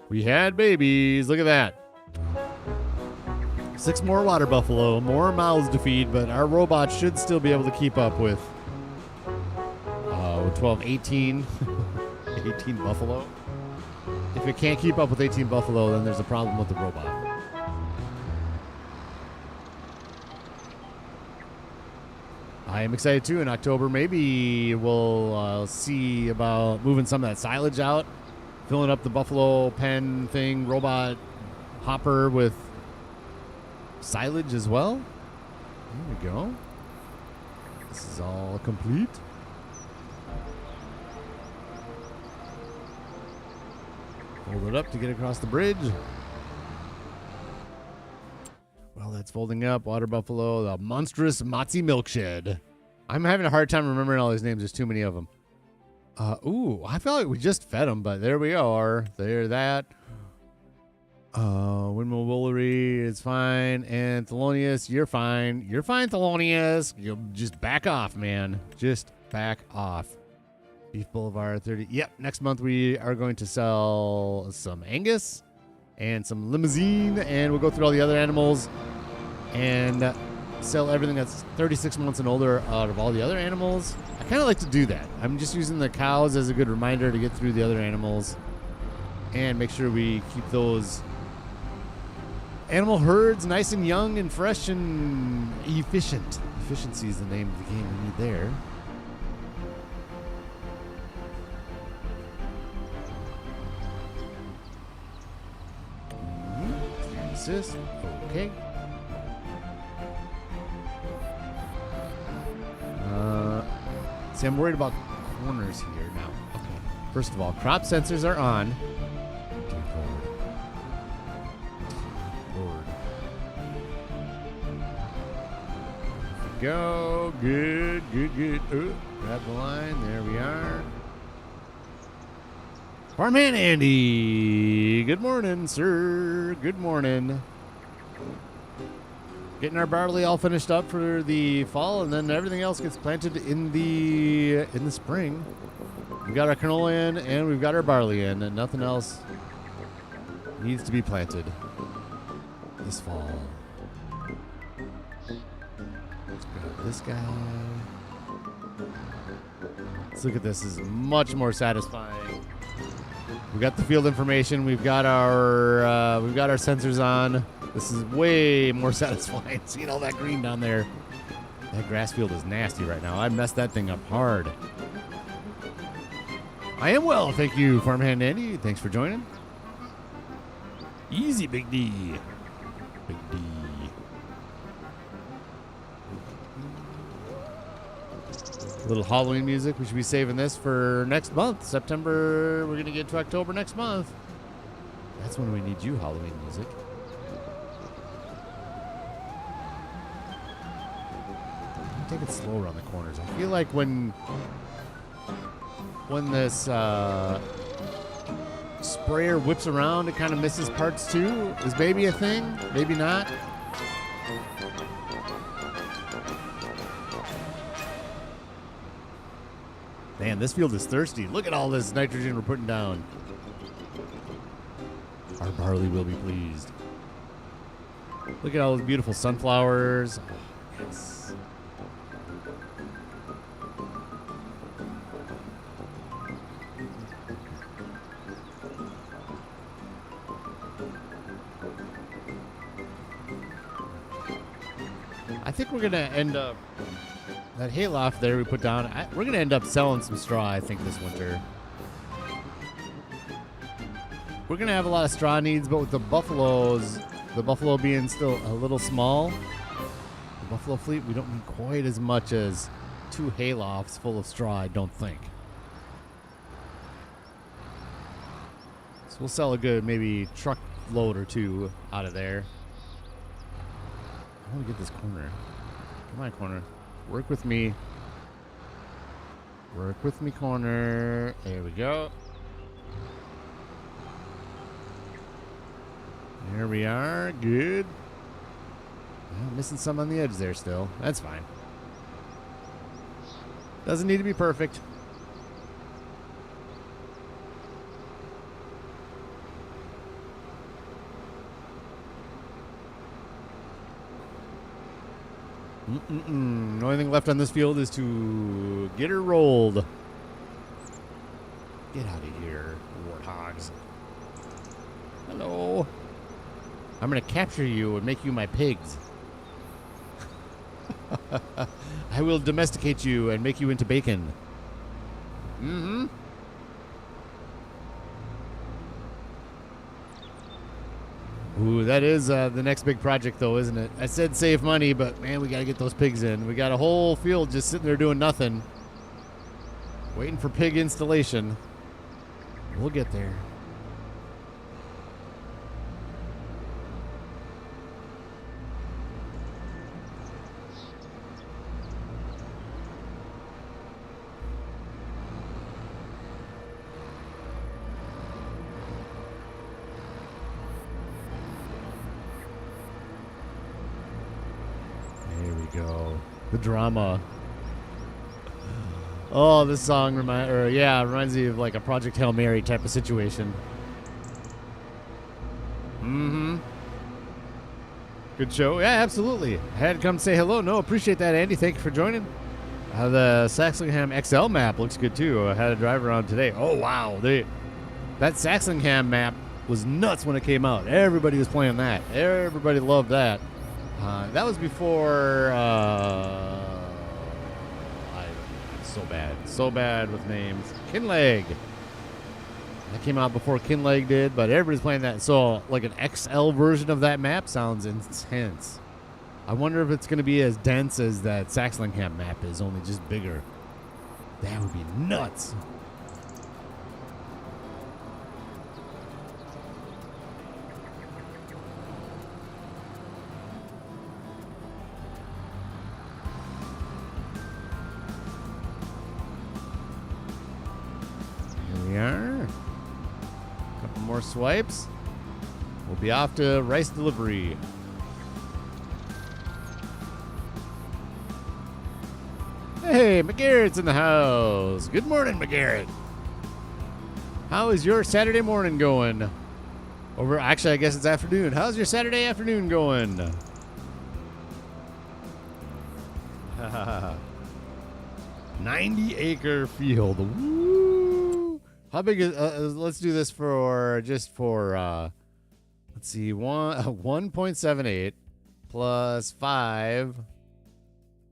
We had babies. Look at that. 6 more water buffalo, more mouths to feed, but our robots should still be able to keep up with 12, 18, 18 buffalo. If it can't keep up with 18 buffalo, then there's a problem with the robot. I am excited too. In October, maybe we'll see about moving some of that silage out, filling up the buffalo pen thing, robot hopper with silage as well. There we go. This is all complete. Hold it up to get across the bridge. Well, that's folding up. Water buffalo, the monstrous Motzi milk shed. I'm having a hard time remembering all these names. There's too many of them. Ooh, I feel like we just fed them, but there we are. There, that. Windmill Woolery is fine. And Thelonious, you're fine. You're fine, Thelonious. You just back off, man. Just back off. Beef Boulevard 30. Yep, next month we are going to sell some Angus and some Limousine, and we'll go through all the other animals and sell everything that's 36 months and older out of all the other animals. I kind of like to do that. I'm just using the cows as a good reminder to get through the other animals and make sure we keep those animal herds nice and young and fresh and efficient. Efficiency is the name of the game we need there. Assist. Okay. See, I'm worried about corners here now. Okay. First of all, crop sensors are on. Dear Lord. go. Good. Grab the line. There we are. Farmhand Andy. Good morning, sir. Good morning. Getting our barley all finished up for the fall, and then everything else gets planted in the spring. We've got our canola in, and we've got our barley in, and nothing else needs to be planted this fall. Let's grab this guy. Let's look at this. This is much more satisfying. We've got the field information. We've got our sensors on. This is way more satisfying. Seeing all that green down there. That grass field is nasty right now. I messed that thing up hard. I am well, thank you, Farmhand Andy. Thanks for joining. Easy, Big D. Big D. A little Halloween music. We should be saving this for next month. September. We're going to get to October next month. That's when we need you, Halloween music. Take it slow around the corners. I feel like when this sprayer whips around, it kind of misses parts too. Is maybe a thing, maybe not. Man, this field is thirsty. Look at all this nitrogen we're putting down. Our barley will be pleased. Look at all those beautiful sunflowers. Oh, yes. I think we're going to end up, that hayloft there we put down, we're going to end up selling some straw, I think, this winter. We're going to have a lot of straw needs, but with the buffaloes, the buffalo being still a little small, the buffalo fleet, we don't need quite as much as 2 haylofts full of straw, I don't think. So we'll sell a good maybe truck load or 2 out of there. I want to get this corner. Come on, corner. Work with me. Work with me, corner. There we go. There we are. Good. Well, missing some on the edge there still. That's fine. Doesn't need to be perfect. The only thing left on this field is to get her rolled. Get out of here, warthogs. Hello. I'm going to capture you and make you my pigs. I will domesticate you and make you into bacon. Mm-hmm. Ooh, that is the next big project, though, isn't it? I said save money, but, man, we got to get those pigs in. We got a whole field just sitting there doing nothing. Waiting for pig installation. We'll get there. Go. The drama. Oh, this song reminds me of like a Project Hail Mary type of situation. Mm-hmm. Good show. Yeah, absolutely. I had to come say hello. No, appreciate that, Andy. Thank you for joining. The Saxlingham XL map looks good too. I had a drive around today. Oh wow, that Saxlingham map was nuts when it came out. Everybody was playing that. Everybody loved that. That was before, so bad with names. Kinleg. That came out before Kinleg did, but everybody's playing that. So, like an XL version of that map sounds intense. I wonder if it's going to be as dense as that Saxlingham map is, only just bigger. That would be nuts. more swipes. We'll be off to rice delivery. Hey, McGarrett's in the house. Good morning, McGarrett. How is your Saturday morning going? Actually, I guess it's afternoon. How's your Saturday afternoon going? 90-acre field. Woo! How big is? Let's do this for let's see, 1.78 plus 5.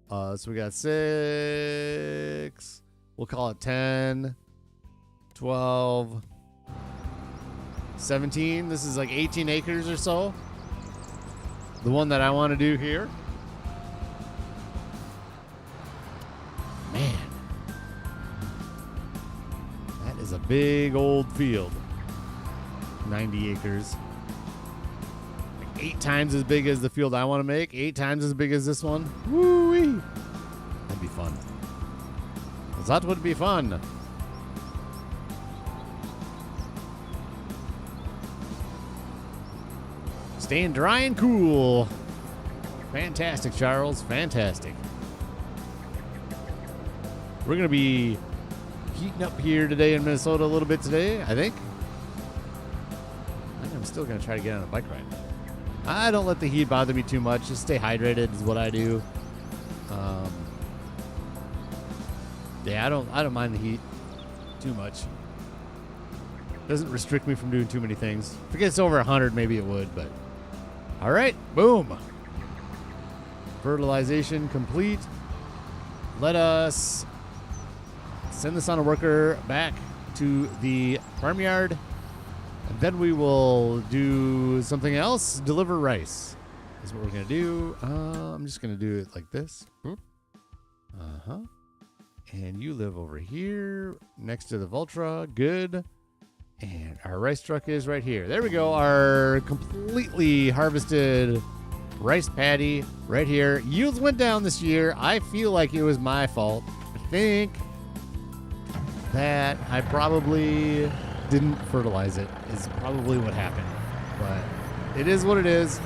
So we got 6. We'll call it 10, 12, 17. This is like 18 acres or so. The one that I want to do here. Man, that is a big old field. 90 acres. Like 8 times as big as the field I want to make. 8 times as big as this one. Woo-wee. That'd be fun. That would be fun. Staying dry and cool. Fantastic, Charles. Fantastic. We're going to be heating up here today in Minnesota a little bit today, I think. I'm still going to try to get on a bike ride. I don't let the heat bother me too much. Just stay hydrated is what I do. Yeah, I don't mind the heat too much. Doesn't restrict me from doing too many things. If it gets over 100, maybe it would, but all right, boom. Fertilization complete. Let us send this on a worker back to the farmyard, and then we will do something else. Deliver rice is what we're gonna do. I'm just gonna do it like this. And you live over here next to the Voltra. Good. And our rice truck is right here. There we go. Our completely harvested rice paddy right here. Yields went down this year. I feel like it was my fault. I think that I probably didn't fertilize it is probably what happened. But it is what it is.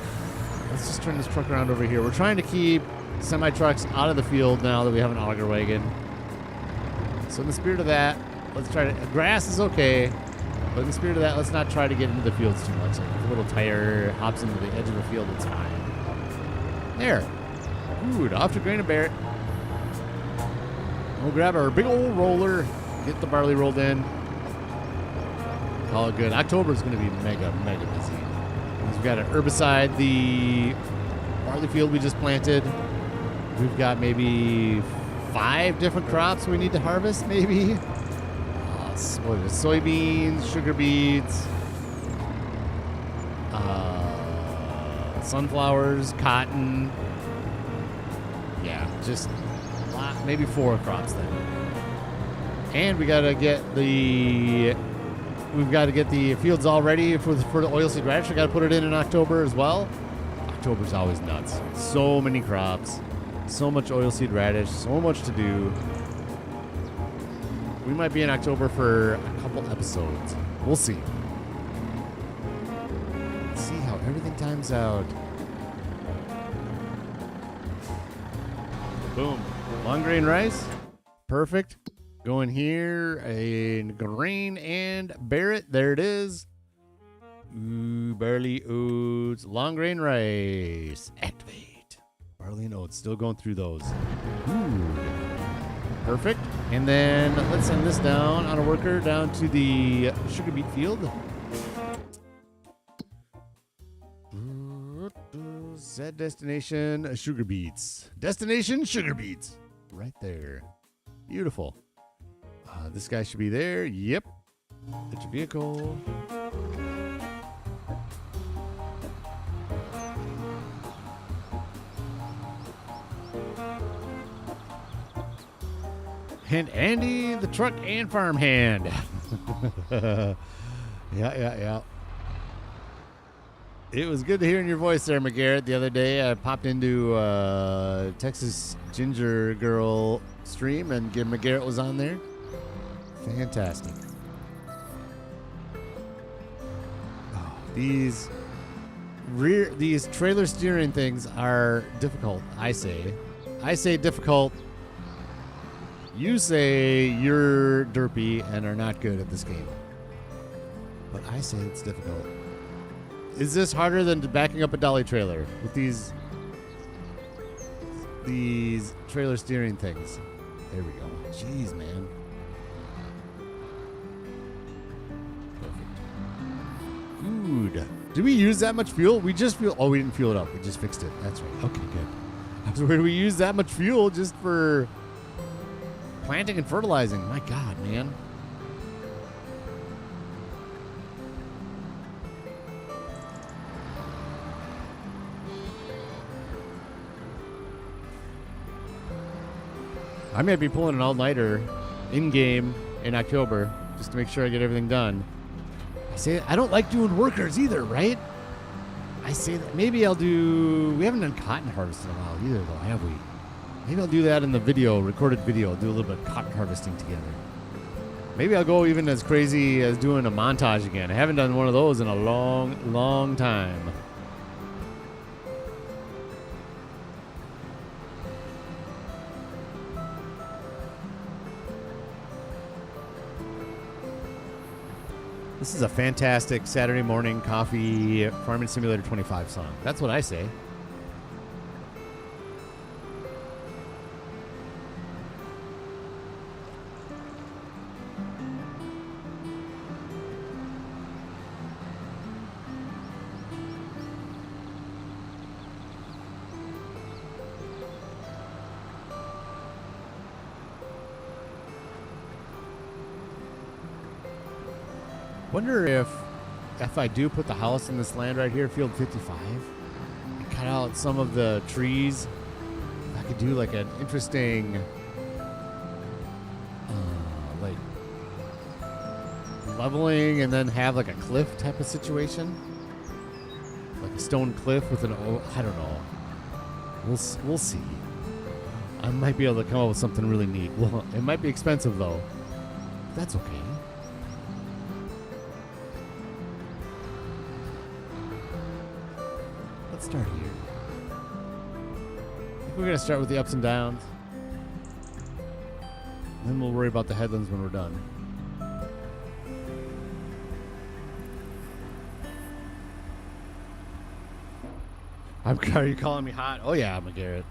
Let's just turn this truck around over here. We're trying to keep semi-trucks out of the field now that we have an auger wagon. So in the spirit of that, let's try to... Grass is okay. But in the spirit of that, let's not try to get into the fields too much. Like if a little tire hops into the edge of the field, it's fine. There. Good. Off to Grain and Barrett. We'll grab our big old roller. Get the barley rolled in. Call it good. October is going to be mega, mega busy. We've got to herbicide the barley field we just planted. We've got maybe 5 different crops we need to harvest, maybe. What is it? Soybeans, sugar beets, sunflowers, cotton. Yeah, just a lot, maybe 4 crops then. And we gotta get the fields all ready for the oilseed radish. We gotta put it in October as well. October's always nuts. So many crops, so much oilseed radish, so much to do. We might be in October for a couple episodes. We'll see. Let's see how everything times out. Boom. Long grain rice. Perfect. Going here. A Grain and Barrett. There it is. Ooh, barley, oats, long grain rice. Activate. Barley and oats. Still going through those. Ooh. Perfect. And then let's send this down on a worker down to the sugar beet field. Set destination sugar beets. Destination sugar beets. Right there. Beautiful. This guy should be there. Yep. Get your vehicle. And Andy, the truck and farm hand. Yeah. It was good to hear your voice there, McGarrett. The other day, I popped into Texas Ginger Girl stream, and McGarrett was on there. Fantastic. These trailer steering things are difficult, I say. I say difficult. You say you're derpy and are not good at this game. But I say it's difficult. Is this harder than backing up a dolly trailer with these trailer steering things? There we go. Jeez, man. Perfect. Dude. Did we use that much fuel? We just fuel. Oh, we didn't fuel it up. We just fixed it. That's right. Okay, good. I was worried we used that much fuel just for planting and fertilizing. My God, man. I might be pulling an all-nighter in-game in October just to make sure I get everything done. I don't like doing workers either, right? I say that maybe I'll do... We haven't done cotton harvest in a while either, though, have we? Maybe I'll do that in the video, recorded video. Do a little bit of cotton harvesting together. Maybe I'll go even as crazy as doing a montage again. I haven't done one of those in a long, long time. This is a fantastic Saturday morning coffee Farming Simulator 25 song. That's what I say. Wonder if I do put the house in this land right here, Field 55, and cut out some of the trees, if I could do like an interesting, like leveling and then have like a cliff type of situation, like a stone cliff with an, I don't know. We'll see. I might be able to come up with something really neat. Well, it might be expensive though. That's okay. Start here. I think we're going to start with the ups and downs. Then we'll worry about the headlands when we're done. Are you calling me hot? Oh yeah, McGarrett.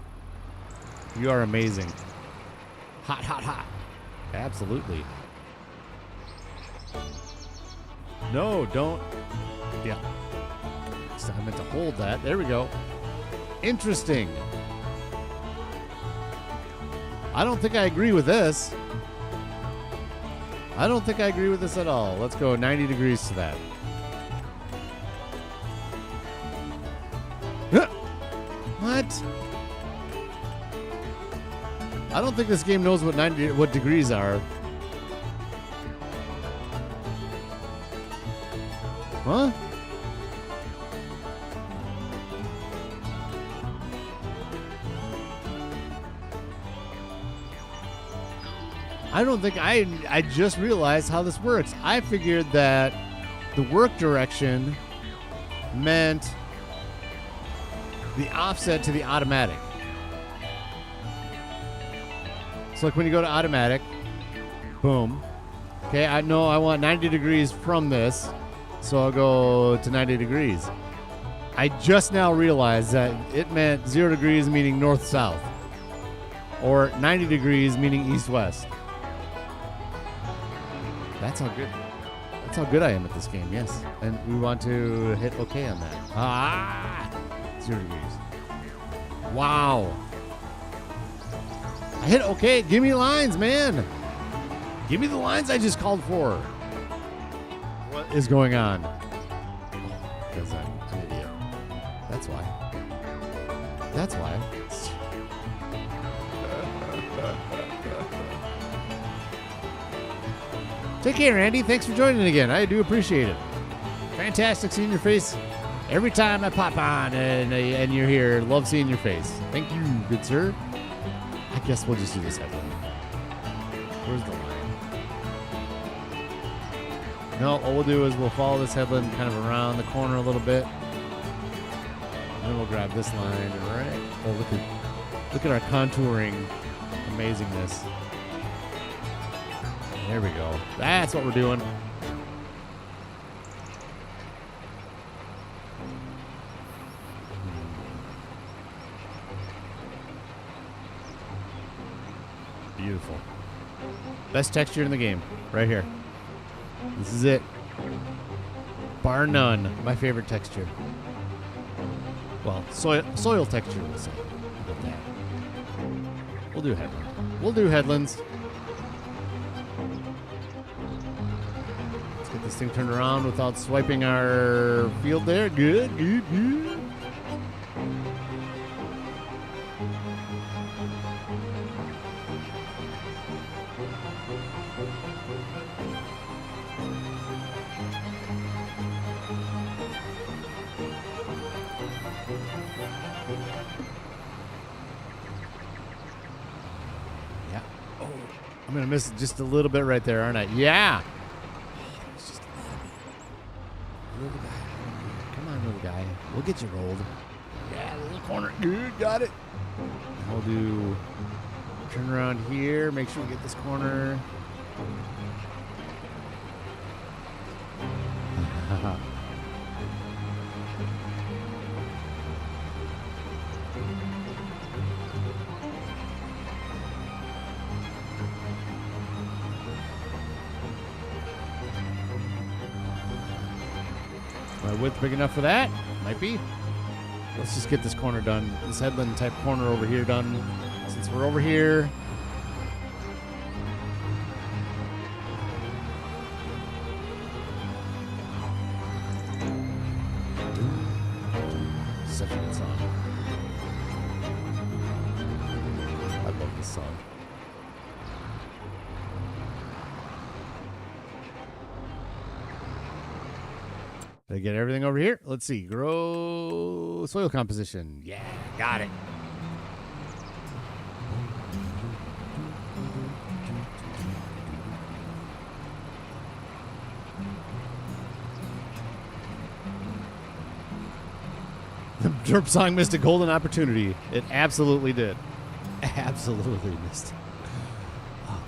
You are amazing. Hot, hot, hot. Absolutely. No, don't. Yeah. I meant to hold that. There we go. Interesting. I don't think I agree with this. I don't think I agree with this at all. Let's go 90 degrees to that. What? I don't think this game knows what degrees are. Huh? I don't think I just realized how this works. I figured that the work direction meant the offset to the automatic. So like when you go to automatic, boom. Okay, I know I want 90 degrees from this, so I'll go to 90 degrees. I just now realized that it meant 0 degrees meaning north-south, or 90 degrees meaning east-west. That's how good I am at this game, yes. And we want to hit OK on that. Ah! 0 degrees. Wow. I hit OK. Give me lines, man. Give me the lines I just called for. What is going on? Because I'm an idiot. That's why. That's why. Take care, Andy. Thanks for joining again. I do appreciate it. Fantastic seeing your face every time I pop on and you're here. Love seeing your face. Thank you, good sir. I guess we'll just do this headline. Where's the line? No, all we'll do is we'll follow this headland kind of around the corner a little bit. And then we'll grab this line, right? Oh, look at our contouring amazingness. There we go. That's what we're doing. Beautiful. Best texture in the game, right here. This is it. Bar none. My favorite texture. Well, soil texture, we'll say. How about that? We'll do headlands. We'll do headlands. Let's get this thing turned around without swiping our field there. Good, good, good. I'm going to miss it just a little bit right there, aren't I? Yeah. It's just a little bit. Little guy. Come on, little guy. We'll get you rolled. Yeah, little corner. Good, got it. I'll do turn around here. Make sure we get this corner. My width big enough for that? Might be. Let's just get this corner done. This headland type corner over here done. Since we're over here. Such a good song. I love this song. Did I get everything over here? Let's see. Grow soil composition. Yeah, got it. The derp song missed a golden opportunity. It absolutely did. Absolutely missed.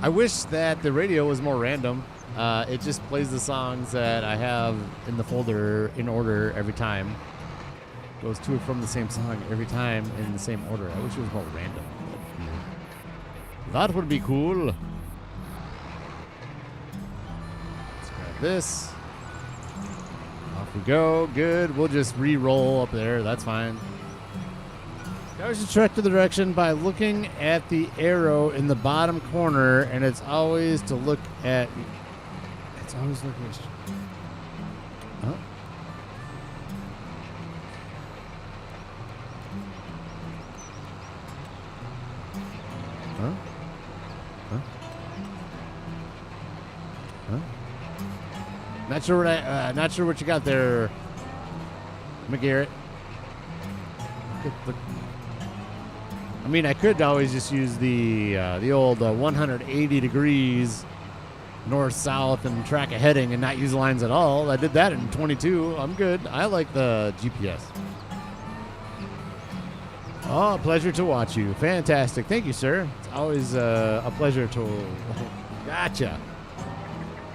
I wish that the radio was more random. It just plays the songs that I have in the folder in order every time. Goes to and from the same song every time in the same order. I wish it was more random. That would be cool. Let's grab this. Off we go. Good. We'll just re-roll up there. That's fine. You always track to the direction by looking at the arrow in the bottom corner, and it's always to look at... It's always looking at... Huh? Huh? Huh? Huh? Not sure what you got there, McGarrett. Look. I mean, I could always just use the old 180 degrees north-south and track a heading and not use lines at all. I did that in 22. I'm good. I like the GPS. Oh, pleasure to watch you. Fantastic. Thank you, sir. It's always a pleasure to... Gotcha.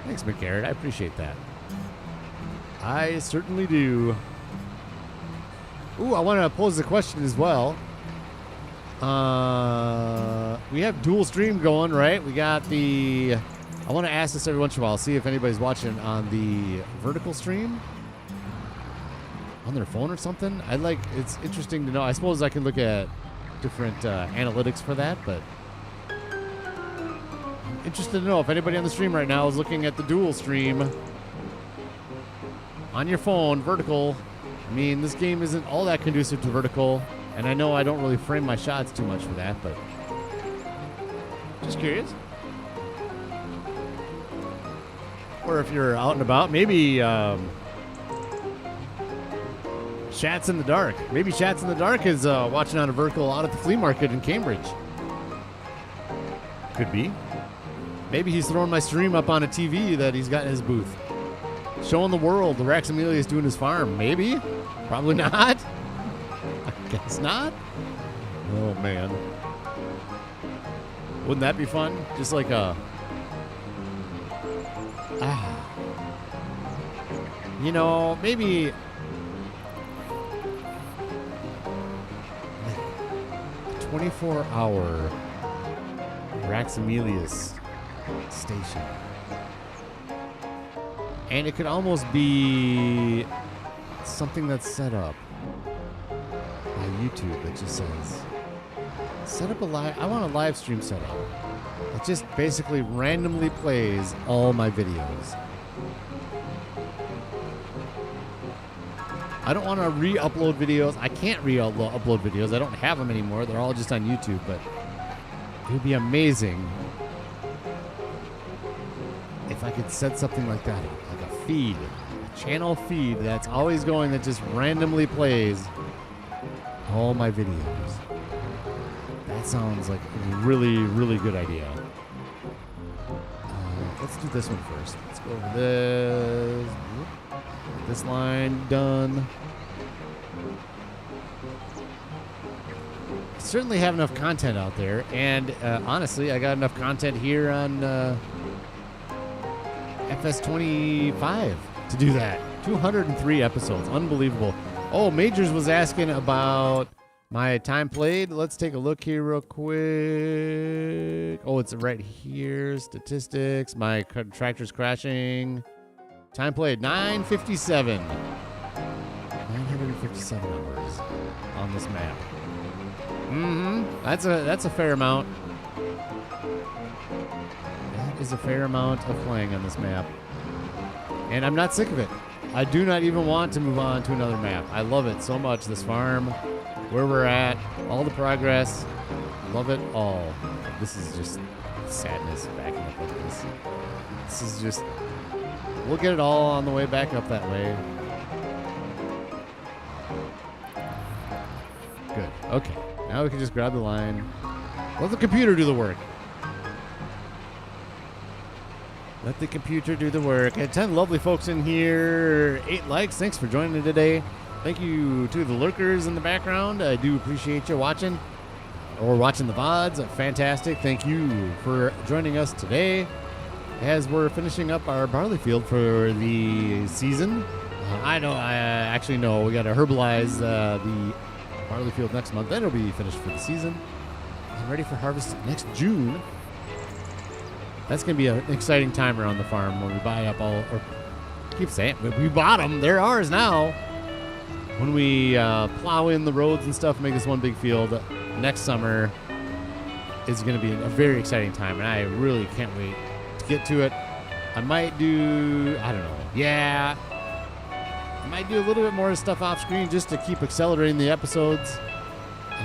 Thanks, McGarrett. I appreciate that. I certainly do. Ooh, I want to pose the question as well. We have dual stream going, right? We got the... I want to ask this every once in a while, see if anybody's watching on the vertical stream on their phone or something. It's interesting to know. I suppose I can look at different analytics for that, but interested to know if anybody on the stream right now is looking at the dual stream on your phone, vertical. I mean, this game isn't all that conducive to vertical, and I know I don't really frame my shots too much for that, but just curious. Or if you're out and about, maybe Shats in the Dark. Maybe Shats in the Dark is watching on a vertical out at the flea market in Cambridge. Could be. Maybe he's throwing my stream up on a TV that he's got in his booth. showing the world the Raxamelius doing his farm. Maybe. Probably not. I guess not. Oh, man. Wouldn't that be fun? Just like a... You know, maybe... 24-hour Raxamelius station. And it could almost be something that's set up by YouTube that just says, set up a live, I want a live stream setup. It just basically randomly plays all my videos. I don't want to re-upload videos. I can't re-upload videos. I don't have them anymore. They're all just on YouTube, but it would be amazing if I could set something like that up, like a feed, a channel feed that's always going that just randomly plays all my videos. That sounds like a really, really good idea. Let's do this one first. Let's go over this. This line done. Certainly have enough content out there, and honestly, I got enough content here on FS25 to do that. 203 episodes, unbelievable. Oh, Majors was asking about my time played. Let's take a look here real quick. Oh, it's right here. Statistics. My tractor's crashing. Time played 957. 957 hours on this map. That's a fair amount. That is a fair amount of playing on this map. And I'm not sick of it. I do not even want to move on to another map. I love it so much, this farm, where we're at, all the progress. Love it all. This is just sadness backing up like this. This is just... We'll get it all on the way back up that way. Good. Okay. Now we can just grab the line. Let the computer do the work. Let the computer do the work. And 10 lovely folks in here. 8 likes. Thanks for joining me today. Thank you to the lurkers in the background. I do appreciate you watching or watching the VODs. Fantastic. Thank you for joining us today as we're finishing up our barley field for the season. I actually know we got to herbalize the barley field next month. Then it'll be finished for the season and ready for harvest next June. That's going to be an exciting time around the farm when we buy up all, or keep saying it, we bought them. They're ours now. When we plow in the roads and stuff, make this one big field next summer is going to be a very exciting time, and I really can't wait to get to it. I might do, I don't know. Yeah. I might do a little bit more stuff off screen just to keep accelerating the episodes.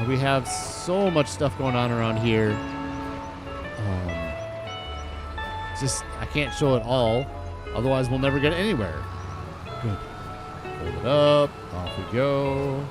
We have so much stuff going on around here. Just, I can't show it all. Otherwise, we'll never get anywhere. Good. Hold it up. Off we go.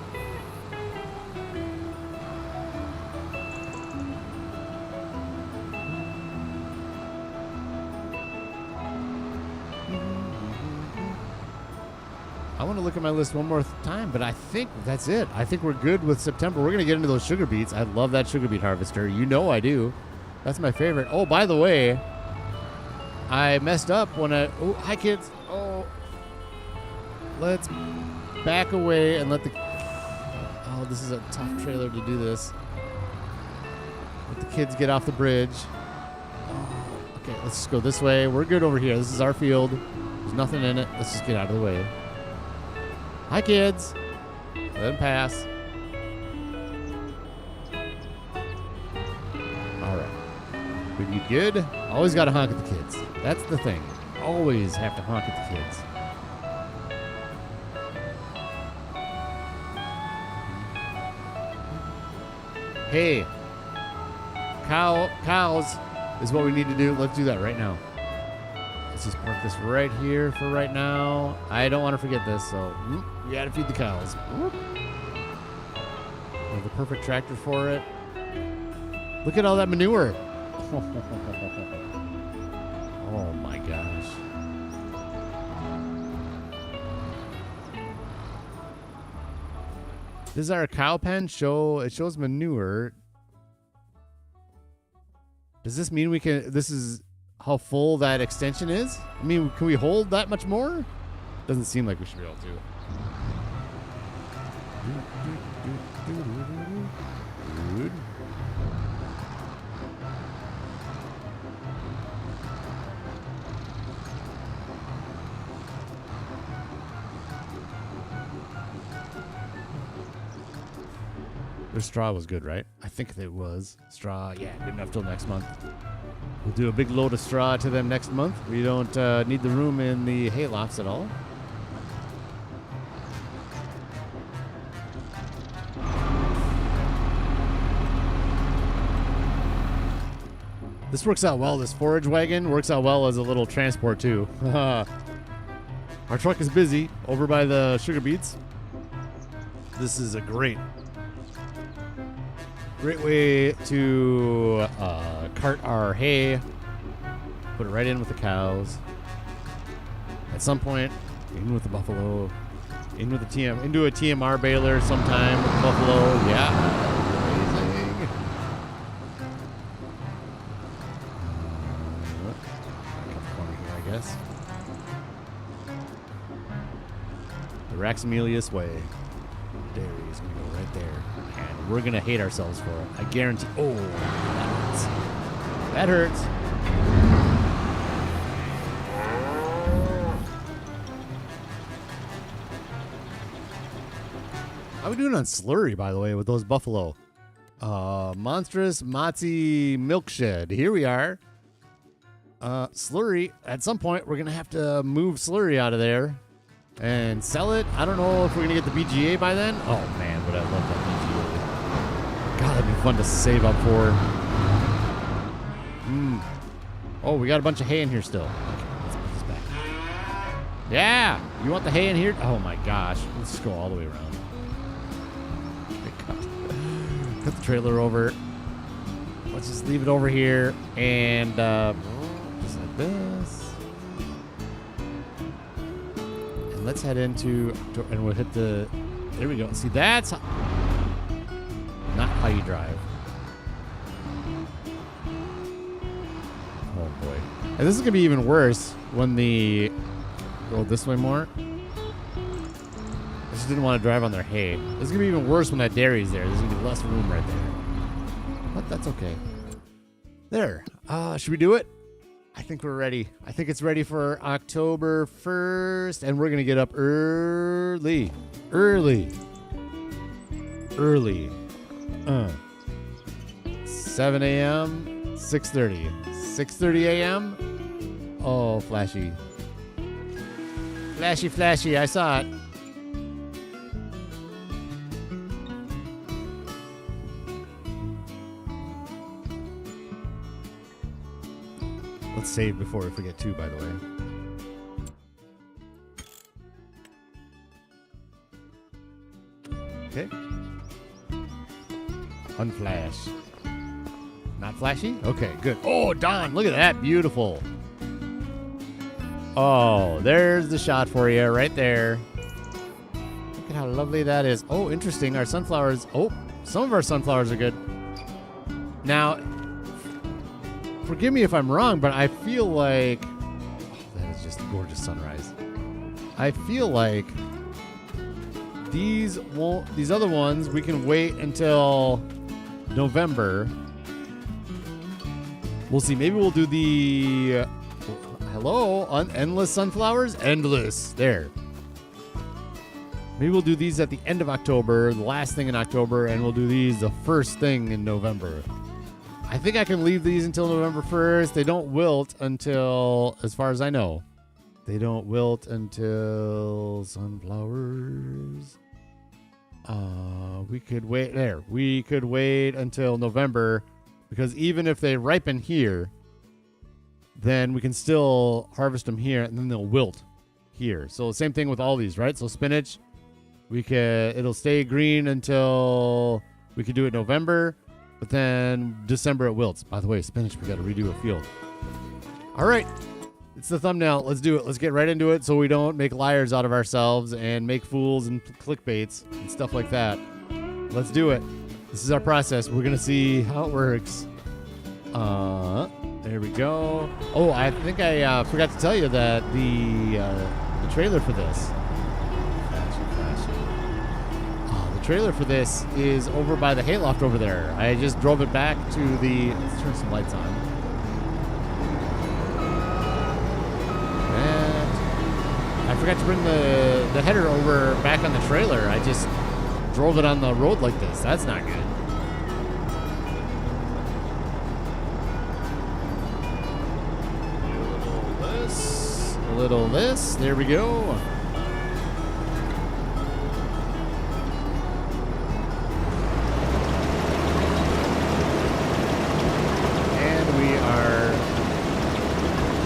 I want to look at my list one more time, but I think that's it. I think we're good with September. We're going to get into those sugar beets. I love that sugar beet harvester. You know I do. That's my favorite. Oh, by the way, I messed up when oh, hi kids. Oh, let's back away and let the, oh, this is a tough trailer to do this. Let the kids get off the bridge. Oh, okay, let's just go this way. We're good over here. This is our field. There's nothing in it. Let's just get out of the way. Hi kids. Let them pass. All right. You good? Always got to honk at the kids. That's the thing. Always have to honk at the kids. Hey, cows is what we need to do. Let's do that right now. Let's just park this right here for right now. I don't want to forget this, so we got to feed the cows. We have the perfect tractor for it. Look at all that manure. Oh my gosh. This is our cow pen. It shows manure. Does this mean we can? This is how full that extension is? I mean, can we hold that much more? Doesn't seem like we should be able to. Good. Their straw was good, right? I think it was. Straw, yeah, good enough till next month. We'll do a big load of straw to them next month. We don't need the room in the hay lofts at all. This works out well. This forage wagon works out well as a little transport, too. Our truck is busy over by the sugar beets. This is a great way to cart our hay, put it right in with the cows. At some point, in with the buffalo, into a TMR baler sometime with the buffalo. Yeah, amazing. Corner here, I guess. The Raxamelius way. Dairy is going to go right there. And we're going to hate ourselves for it. I guarantee. Oh, that hurts. That hurts. How are we doing on slurry, by the way, with those buffalo? Monstrous Mozzie Milkshed. Here we are. Slurry. At some point, we're going to have to move slurry out of there and sell it. I don't know if we're going to get the BGA by then. Oh, man, would I love that BGA. God, that'd be fun to save up for. Oh, we got a bunch of hay in here still. Okay, let's put this back. Yeah! You want the hay in here? Oh, my gosh. Let's just go all the way around. Cut the trailer over. Let's just leave it over here. And just like this. Let's head into, and we'll hit the, there we go. See, that's not how you drive. Oh, boy. And this is going to be even worse when go this way more. I just didn't want to drive on their hay. This is going to be even worse when that dairy's there. There's going to be less room right there. But that's okay. There. Should we do it? I think we're ready. I think it's ready for October 1st, and we're going to get up early. 7 a.m., 6:30. 6:30 a.m.? Oh, flashy. Flashy, I saw it. Let's save before we forget too, by the way. Okay. Unflash. Not flashy? Okay, good. Oh, Don, look at that. Beautiful. Oh, there's the shot for you right there. Look at how lovely that is. Oh, interesting. Our sunflowers. Oh, some of our sunflowers are good. Now, forgive me if I'm wrong, but I feel like that is just a gorgeous sunrise. I feel like these other ones we can wait until November. We'll see. Maybe we'll do the endless sunflowers. Endless. There. Maybe we'll do these at the end of October, the last thing in October, and we'll do these the first thing in November. I think I can leave these until November 1st. They don't wilt until, as far as I know, they don't wilt until sunflowers. We could wait there. We could wait until November, because even if they ripen here, then we can still harvest them here, and then they'll wilt here. So same thing with all these, right? So spinach, it'll stay green until we could do it November. But then December it wilts. By the way, spinach, we got to redo a field. All right. It's the thumbnail. Let's do it. Let's get right into it so we don't make liars out of ourselves and make fools and clickbaits and stuff like that. Let's do it. This is our process. We're going to see how it works. There we go. Oh, I think I forgot to tell you that the trailer for this. The trailer for this is over by the hayloft over there. I just drove it back to the. Let's turn some lights on. And I forgot to bring the header over back on the trailer. I just drove it on the road like this. That's not good. A little this. There we go. And we are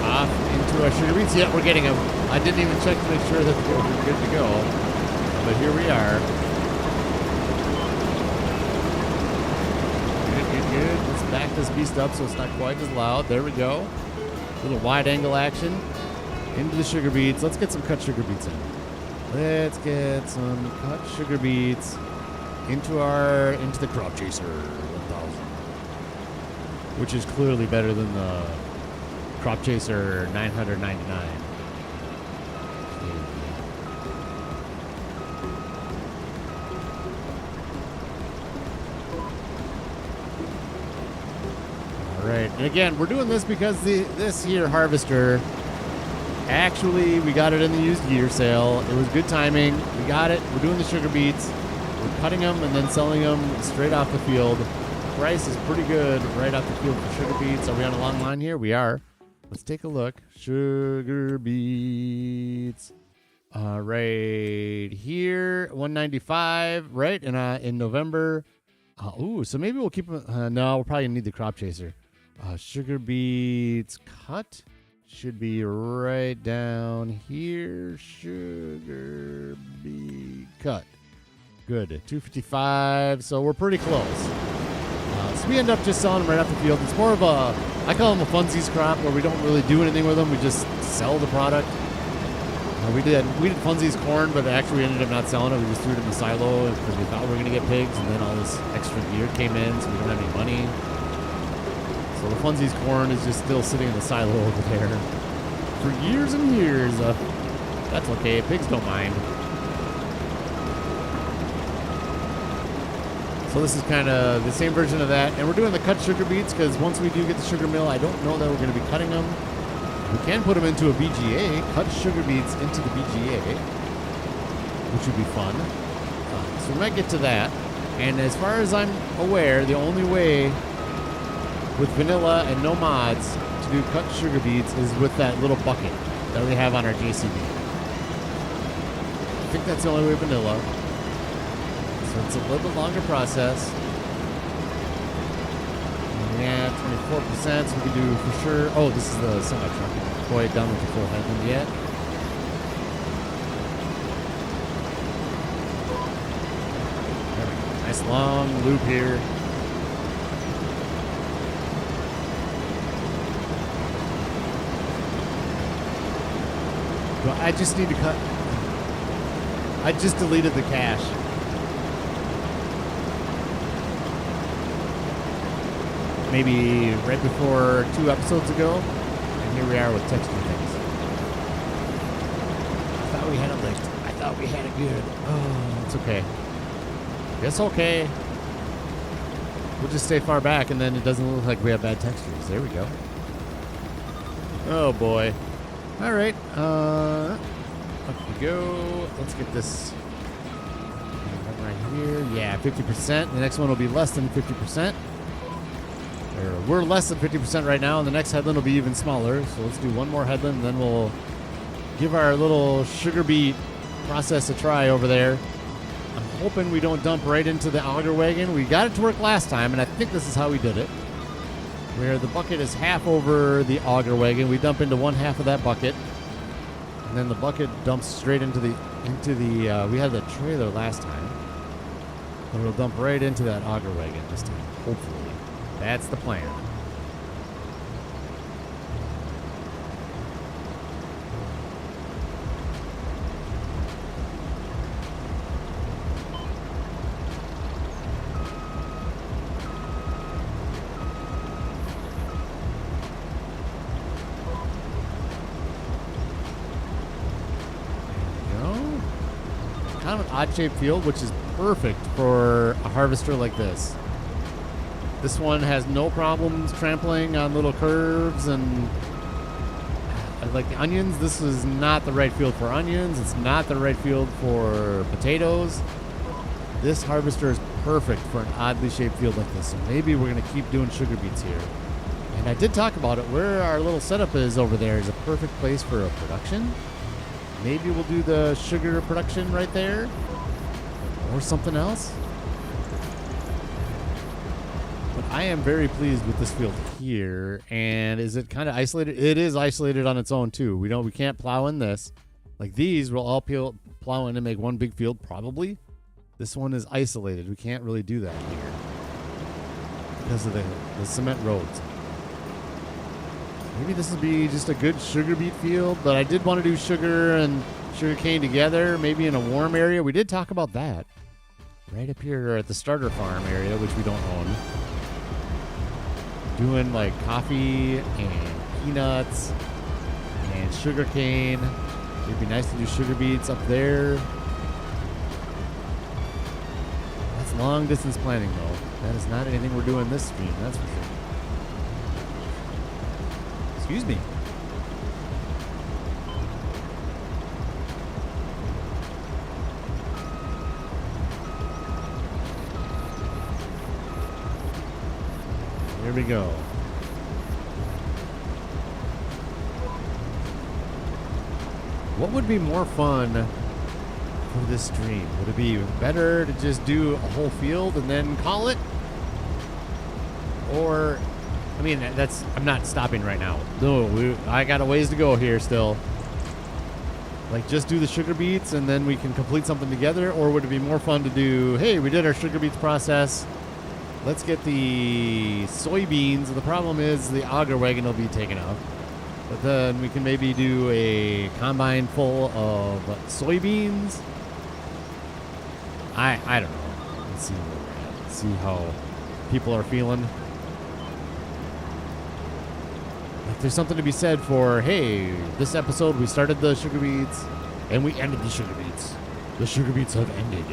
off into our sugar beets. Yeah, we're getting them. I didn't even check to make sure that they were good to go. But here we are. Good. Let's back this beast up so it's not quite as loud. There we go. Little wide angle action into the sugar beets. Let's get some cut sugar beets in. Let's get some cut sugar beets into the Crop Chaser 1000, which is clearly better than the Crop Chaser 999. Right, and again, we're doing this because this here harvester, actually, we got it in the used gear sale. It was good timing. We got it. We're doing the sugar beets. We're cutting them and then selling them straight off the field. The price is pretty good right off the field for sugar beets. Are we on a long line here? We are. Let's take a look. Sugar beets. Right here, 195. Right, in November. So maybe we'll keep. No, we'll probably need the Crop Chaser. Sugar beets cut should be right down here. Sugar beet cut. Good. 255. So we're pretty close. So we end up just selling them right off the field. It's more of I call them a funsies crop where we don't really do anything with them. We just sell the product. We did funsies corn, but actually we ended up not selling it. We just threw it in the silo because we thought we were going to get pigs, and then all this extra gear came in, so we don't have any money. So the funsies corn is just still sitting in the silo over there for years and years. That's okay. Pigs don't mind. So this is kind of the same version of that. And we're doing the cut sugar beets because once we do get the sugar mill, I don't know that we're going to be cutting them. We can put them into a BGA, cut sugar beets into the BGA, which would be fun. So we might get to that. And as far as I'm aware, the only way with vanilla and no mods to do cut sugar beets is with that little bucket that we have on our JCB. I think that's the only way vanilla. So it's a little bit longer process. Yeah, 24%, so we can do for sure. Oh, this is the semi-truck. Quite done with the full headland yet. There we go. Nice long loop here. Well, I just need to cut. I just deleted the cache. Maybe right before 2 episodes ago, and here we are with texting things. I thought we had it licked. I thought we had it good. Oh, it's okay. It's okay. We'll just stay far back, and then it doesn't look like we have bad textures. There we go. Oh boy. All right. Up we go. Let's get this right here. Yeah, 50%. The next one will be less than 50%. We're less than 50% right now, and the next headland will be even smaller. So let's do one more headland, and then we'll give our little sugar beet process a try over there. I'm hoping we don't dump right into the auger wagon. We got it to work last time, and I think this is how we did it. Where the bucket is half over the auger wagon, we dump into one half of that bucket, and then the bucket dumps straight into the we had the trailer last time, but it'll dump right into that auger wagon this time, hopefully. That's the plan. kind of an odd-shaped field, which is perfect for a harvester like this. This one has no problems trampling on little curves, and like the onions, this is not the right field for onions. It's not the right field for potatoes. This harvester is perfect for an oddly shaped field like this. So maybe we're going to keep doing sugar beets here. And I did talk about it. Where our little setup is over there is a perfect place for a production. Maybe we'll do the sugar production right there. Or something else. But I am very pleased with this field here. And is it kind of isolated? It is isolated on its own too. We can't plow in this. Like these will all plow in and make one big field probably. This one is isolated. We can't really do that here because of the cement roads. Maybe this would be just a good sugar beet field, but I did want to do sugar and sugar cane together, maybe in a warm area. We did talk about that. Right up here at the starter farm area, which we don't own. Doing like coffee and peanuts and sugar cane. It'd be nice to do sugar beets up there. That's long distance planning though. That is not anything we're doing this stream, that's for sure. Excuse me. Here we go. What would be more fun for this stream? Would it be better to just do a whole field and then call it? Or, I mean, I'm not stopping right now. No, I got a ways to go here still. Like, just do the sugar beets and then we can complete something together? Or would it be more fun to do, hey, we did our sugar beets process. Let's get the soybeans. The problem is the auger wagon will be taken out. But then we can maybe do a combine full of soybeans. I don't know. Let's see where we're at. See how people are feeling. Like there's something to be said for, hey, this episode we started the sugar beets and we ended the sugar beets. The sugar beets have ended.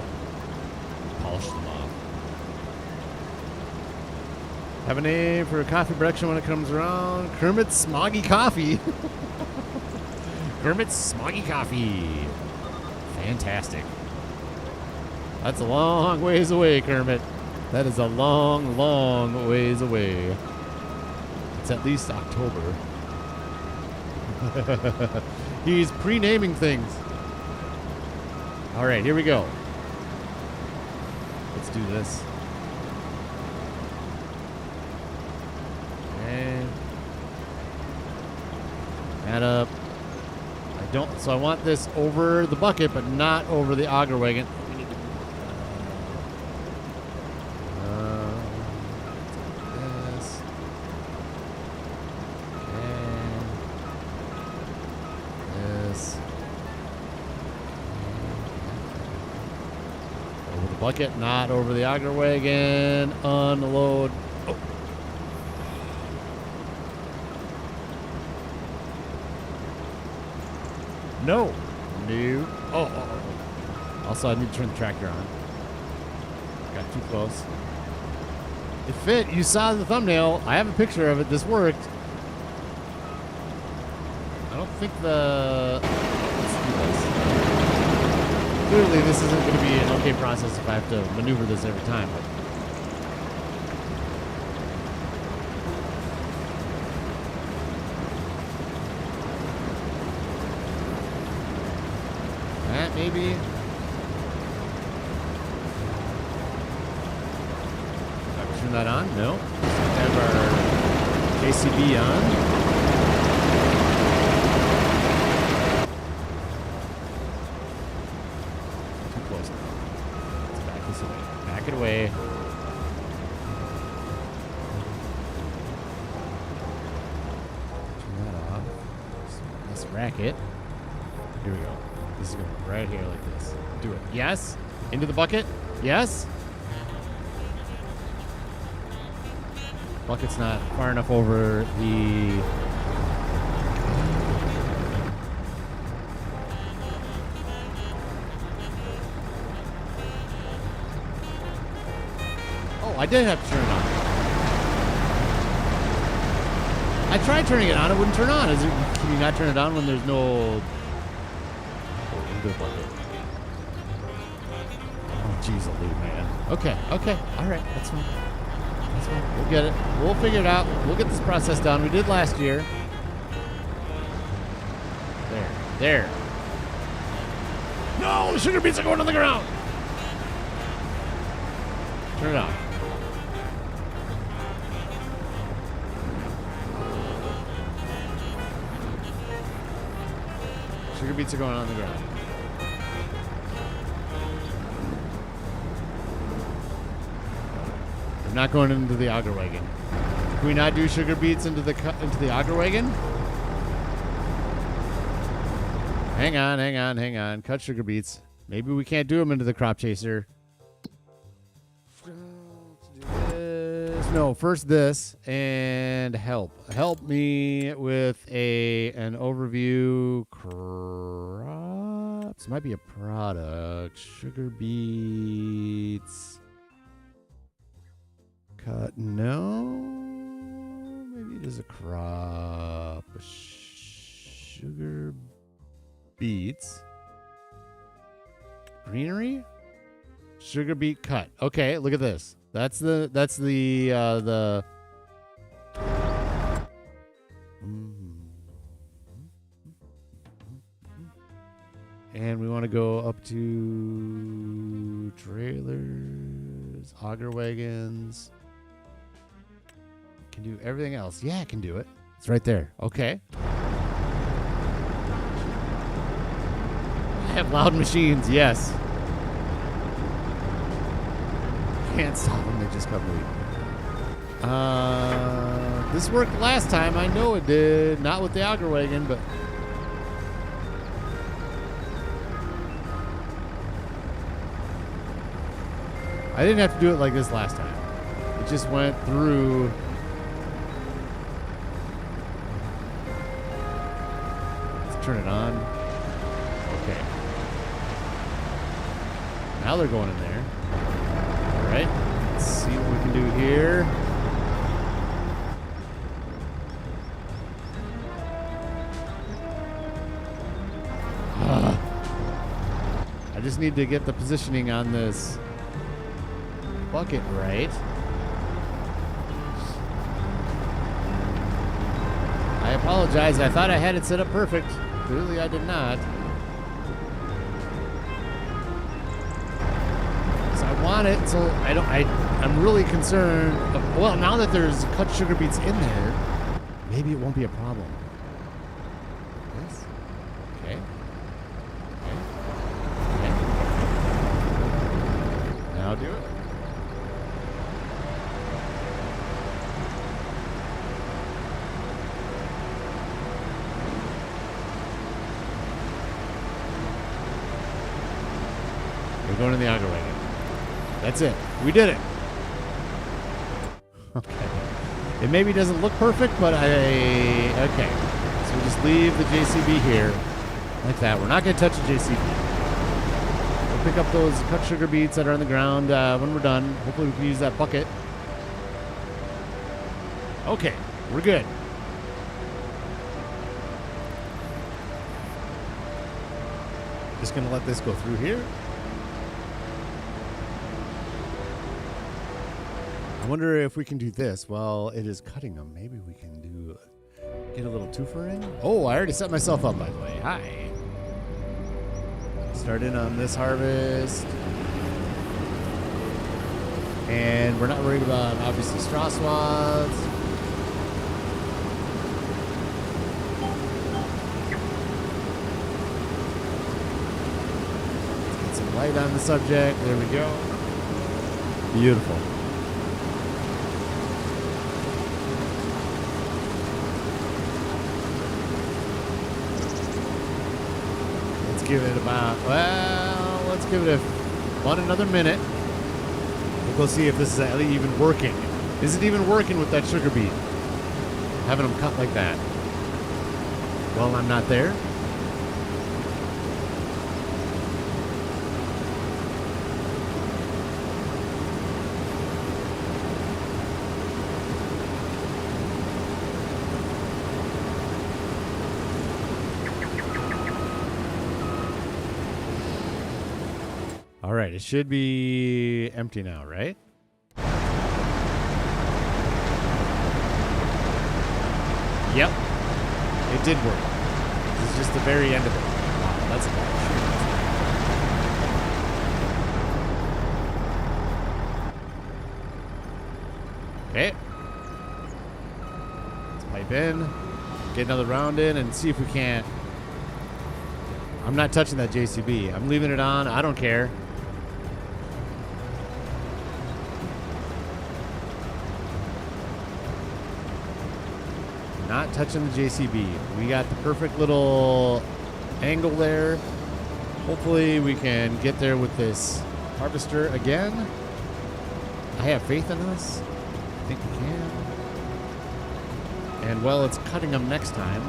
Polish them off. Have a name for a coffee production when it comes around. Kermit's Smoggy Coffee. Kermit's Smoggy Coffee. Fantastic. That's a long ways away, Kermit. That is a long, long ways away. It's at least October. He's pre-naming things. All right, here we go. Let's do this. Okay. Add up. So I want this over the bucket, but not over the auger wagon. Bucket, not over the auger wagon. Unload. Oh. No. No. Oh. Also, I need to turn the tractor on. Got too close. It fit. You saw the thumbnail. I have a picture of it. This worked. I don't think the... Let's do this. Clearly, this isn't going to be an okay process if I have to maneuver this every time. That maybe. Have we turned that on? No. Have our JCB on. Back it away. Turn that off. Let's rack it. Here we go. This is going right here like this. Do it. Yes. Into the bucket. Yes. Bucket's not far enough over the... I did have to turn it on. I tried turning it on. It wouldn't turn on. Can you not turn it on when there's no... Oh, jeez, man. Okay. All right. That's fine. We'll get it. We'll figure it out. We'll get this process done. We did last year. There. No, the sugar beets are going on the ground. Turn it on. Sugar beets are going on the ground. They're not going into the auger wagon. Can we not do sugar beets into the auger wagon? Hang on. Cut sugar beets. Maybe we can't do them into the crop chaser. No, first this and help. Help me with an overview. Crops might be a product. Sugar beets. Cut. No. Maybe it is a crop. Sugar beets. Greenery. Sugar beet cut. Okay, look at this. That's the and we want to go up to trailers, auger wagons. Can do everything else. Yeah, I can do it. It's right there. Okay. I have loud machines. Yes. Can't stop them, they just cut me. This worked last time, I know it did. Not with the auger wagon, but I didn't have to do it like this last time. It just went through. Let's turn it on. Okay. Now they're going in there. Right, let's see what we can do here. I just need to get the positioning on this bucket right. I apologize. I thought I had it set up perfect. Clearly I did not. Want it, so I'm really concerned. Well, now that there's cut sugar beets in there, maybe it won't be a problem. Yes. Okay. Now do it. We're going in the auger wagon. That's it. We did it. Okay. It maybe doesn't look perfect, but okay. So we just leave the JCB here like that. We're not going to touch the JCB. We'll pick up those cut sugar beets that are on the ground when we're done. Hopefully we can use that bucket. Okay. We're good. Just going to let this go through here. I wonder if we can do this while it is cutting them. Maybe we can get a little twofer in. Oh, I already set myself up, by the way. Hi. Start in on this harvest. And we're not worried about, obviously, straw swaths. Let's get some light on the subject. There we go. Beautiful. Give it let's give it another minute. We'll go see if this is even working. Is it even working with that sugar beet? Having them cut like that. Well, I'm not there. All right, it should be empty now, right? Yep, it did work. This is just the very end of it. Wow, that's a lot of shit. Okay. Let's pipe in, get another round in, and see if we can't. I'm not touching that JCB. I'm leaving it on. I don't care. Not touching the JCB. We got the perfect little angle there. Hopefully we can get there with this harvester again. I have faith in us. I think we can. And while it's cutting them next time,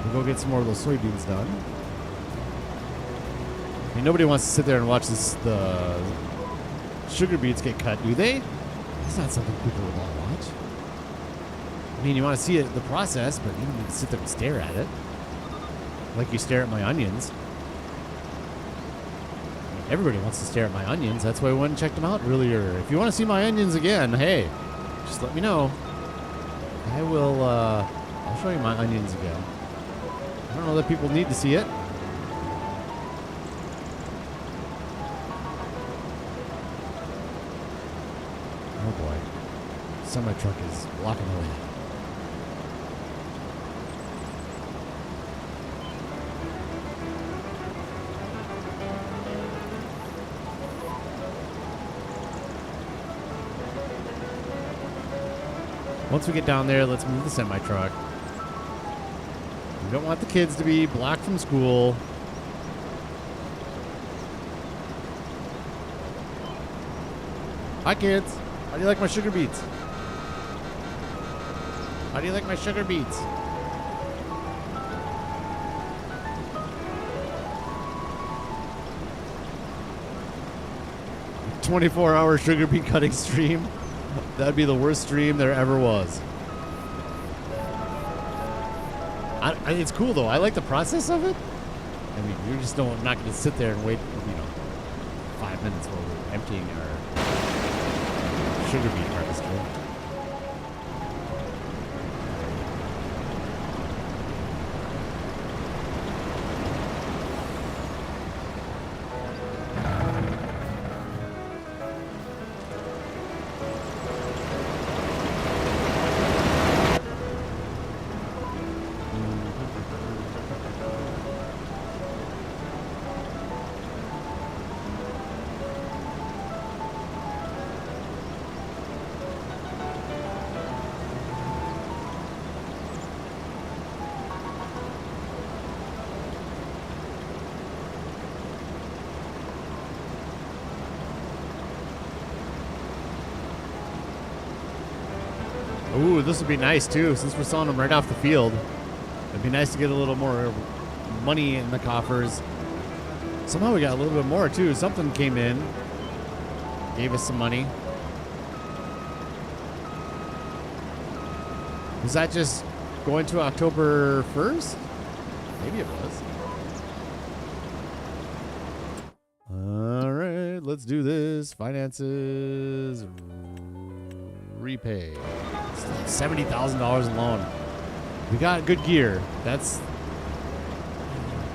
we'll go get some more of those soybeans done. I mean, nobody wants to sit there and watch the sugar beets get cut, do they? That's not something people would want to watch. I mean, you want to see it, the process, but you don't need to sit there and stare at it. Like you stare at my onions. Everybody wants to stare at my onions. That's why I went and checked them out earlier. If you want to see my onions again, hey, just let me know. I will, I'll show you my onions again. I don't know that people need to see it. Oh boy. Semi-truck is blocking the way. Once we get down there, let's move the semi-truck. We don't want the kids to be blocked from school. Hi, kids. How do you like my sugar beets? How do you like my sugar beets? A 24-hour sugar beet cutting stream. That'd be the worst stream there ever was. It's cool though. I like the process of it. I mean, you're just not going to sit there and wait, 5 minutes while we're emptying our sugar beet harvester. Ooh, this would be nice too, since we're selling them right off the field. It'd be nice to get a little more money in the coffers. Somehow we got a little bit more too. Something came in, gave us some money. Was that just going to October 1st? Maybe it was. All right, let's do this. Finances, repay. $70,000 in loan. We got good gear. That's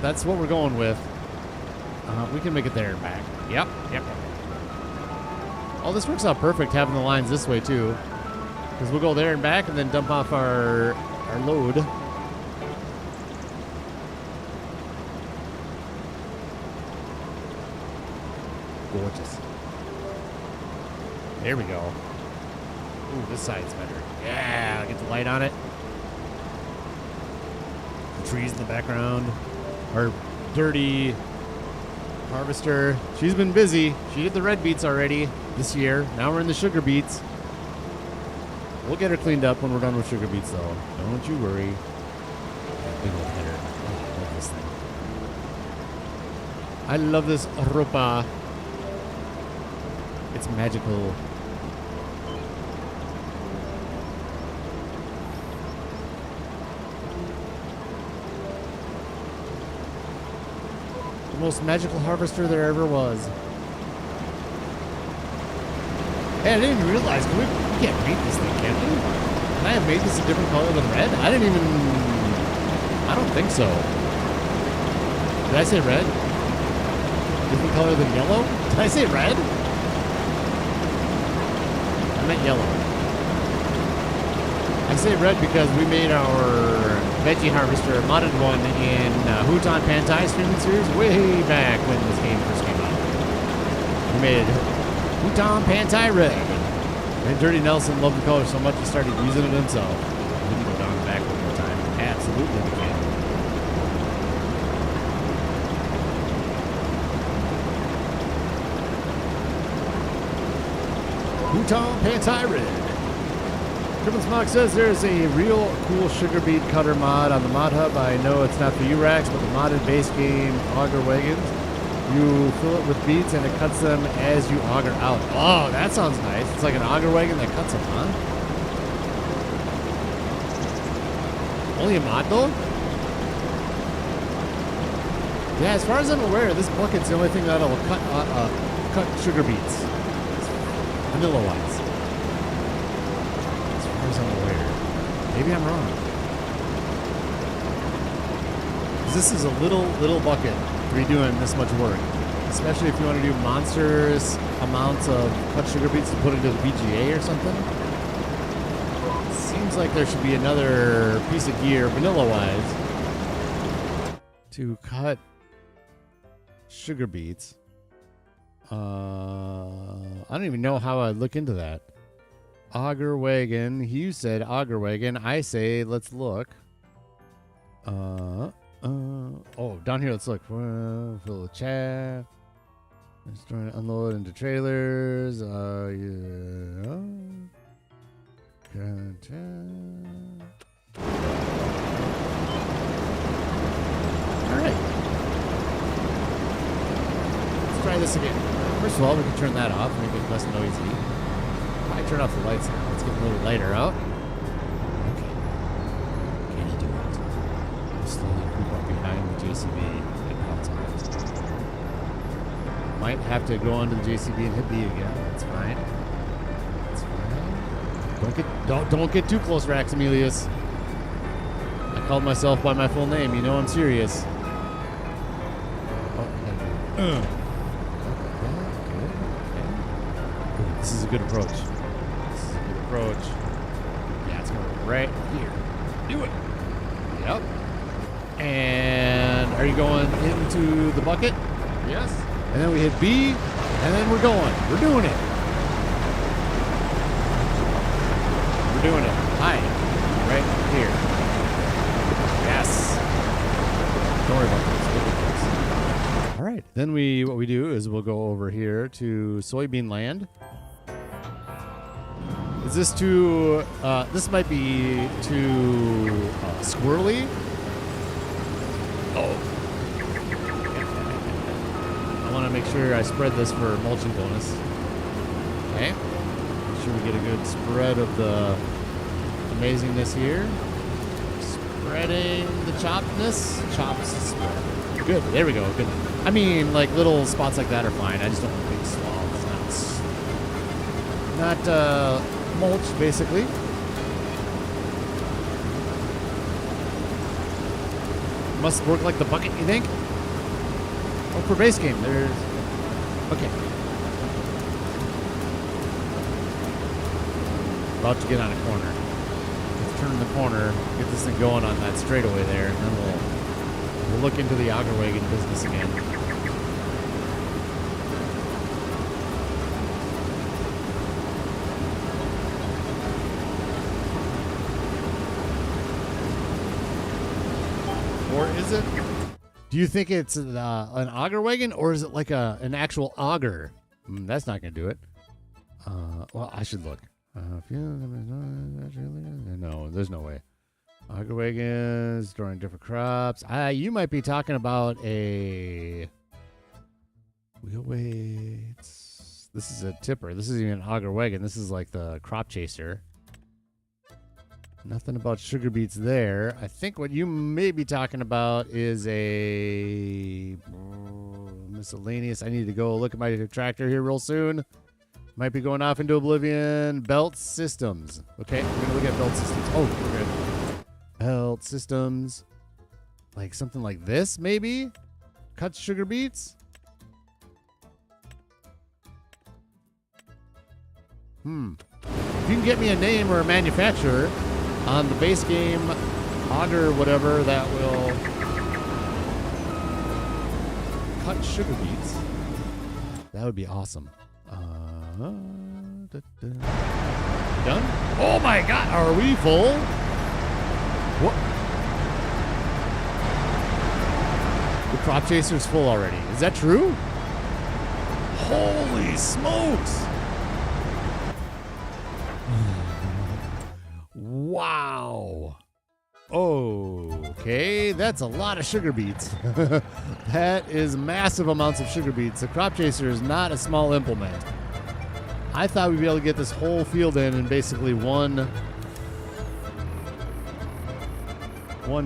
what we're going with. We can make it there and back. Yep. Oh, this works out perfect having the lines this way too, because we'll go there and back and then dump off our load. Gorgeous. There we go. Ooh, this side's better. Yeah, get the light on it. The trees in the background. Our dirty harvester. She's been busy. She did the red beets already this year. Now we're in the sugar beets. We'll get her cleaned up when we're done with sugar beets, though. Don't you worry. Big old header. I love this thing. I love this ropa. It's magical. most magical harvester there ever was. Hey, I didn't even realize, we can't paint this thing, can we? Can I have made this a different color than red? I don't think so. Did I say red? Different color than yellow? Did I say red? I meant yellow. I say red because we made our veggie harvester modded one in Huton Pantai streaming series way back when this game first came out. We made Huton Pantai red. And Dirty Nelson loved the color so much he started using it himself. We can go down and back one more time. Absolutely we can. Huton Pantai red. Crippin' Smock says there's a real cool sugar beet cutter mod on the mod hub. I know it's not for you, Rax, but the modded base game auger wagons. You fill it with beets and it cuts them as you auger out. Oh, that sounds nice. It's like an auger wagon that cuts them, huh? Only a mod though? Yeah, as far as I'm aware, this bucket's the only thing that'll cut sugar beets. Vanilla-wise. I'm aware. Maybe I'm wrong. This is a little bucket to be doing this much work, especially if you want to do monstrous amounts of cut sugar beets to put into the VGA or something. Seems like there should be another piece of gear, vanilla-wise, to cut sugar beets. I don't even know how I'd look into that. Auger wagon. You said auger wagon. I say let's look. Oh, down here. Let's look. Fill the chaff. It's trying to unload into trailers. Yeah. All right. Let's try this again. First of all, we can turn that off, make it less noisy. I turn off the lights now. Let's get a little lighter out. Okay. Can you do it? I'll slowly creep up behind the JCB and pounce on it. Might have to go onto the JCB and hit B again. That's fine. That's fine. Don't get too close, Raxamelius. I called myself by my full name. You know I'm serious. Oh, this is a good approach. Approach. Yeah, it's going right here. Do it. Yep. And are you going into the bucket? Yes. And then we hit B, and then we're going. We're doing it. We're doing it. Hi. Right here. Yes. Don't worry about this. All right. Then what we do is we'll go over here to soybean land. Is this too, this might be too squirrely? Oh. I want to make sure I spread this for mulching bonus. Okay. Make sure we get a good spread of the amazingness here. Spreading the choppedness. Chops spread. Good. There we go. Good. I mean, like little spots like that are fine. I just don't want big swabs. Not mulch, basically. Must work like the bucket, you think? Oh, for base game, there's... Okay. About to get on a corner. Let's turn the corner, get this thing going on that straightaway there, and then we'll look into the auger wagon business again. Or is it? Do you think it's an auger wagon, or is it like an actual auger? That's not going to do it. Well, I should look. No, there's no way. Auger wagons, storing different crops. You might be talking about a wheel weights. This is a tipper. This isn't even an auger wagon. This is like the crop chaser. Nothing about sugar beets there. I think what you may be talking about is a Miscellaneous. I need to go look at my tractor here real soon. Might be going off into oblivion. Belt systems. Okay, we're gonna look at belt systems. Oh, we're good. Belt systems. Like something like this, maybe? Cut sugar beets? If you can get me a name or a manufacturer on the base game, auger, whatever, that will cut sugar beets, that would be awesome. Done? Oh my god, are we full? What? The crop chaser's full already. Is that true? Holy smokes! Wow. Okay, that's a lot of sugar beets. That is massive amounts of sugar beets. The crop chaser is not a small implement. I thought we'd be able to get this whole field in basically one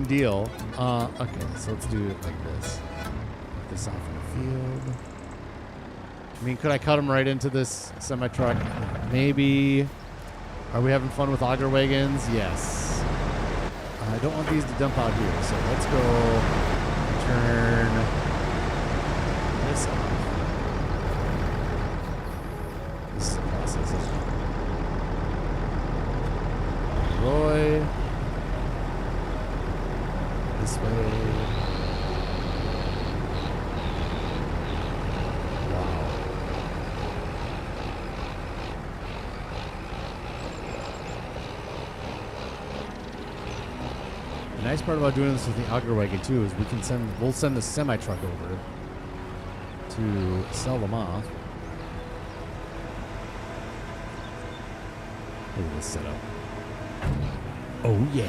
deal. Okay, so let's do it like this. Put this off in the field. I mean, could I cut them right into this semi-truck? Maybe. Are we having fun with auger wagons? Yes. I don't want these to dump out here, so let's go turn this off. This is a process, isn't it? Roy. This way. Wow. The nice part about doing this with the auger wagon too is we'll send the semi truck over to sell them off. Look at this setup. Oh yeah.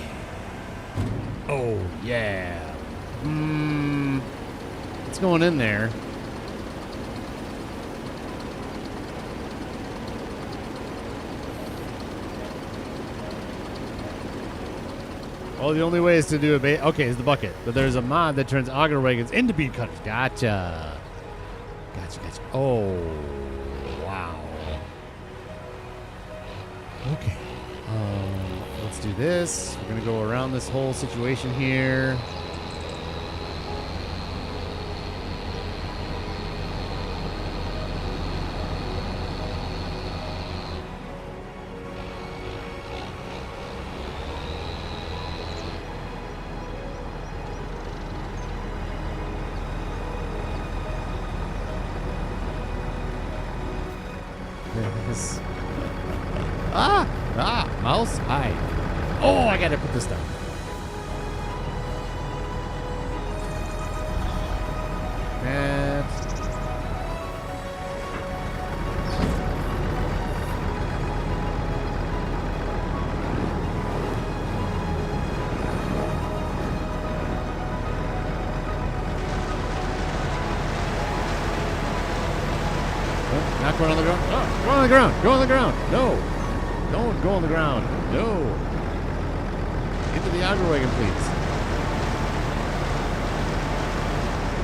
Oh yeah. It's going in there. Oh, the only way is to do a okay, is the bucket. But there's a mod that turns auger wagons into beet cutters. Gotcha. Gotcha. Oh, wow. Okay. Let's do this. We're going to go around this whole situation here. Yes. Mouse, hide. Oh, I gotta put this down. Not going on the ground. Oh, go on the ground. Go on the ground. No. Don't go on the ground. No. Get to the auger wagon, please.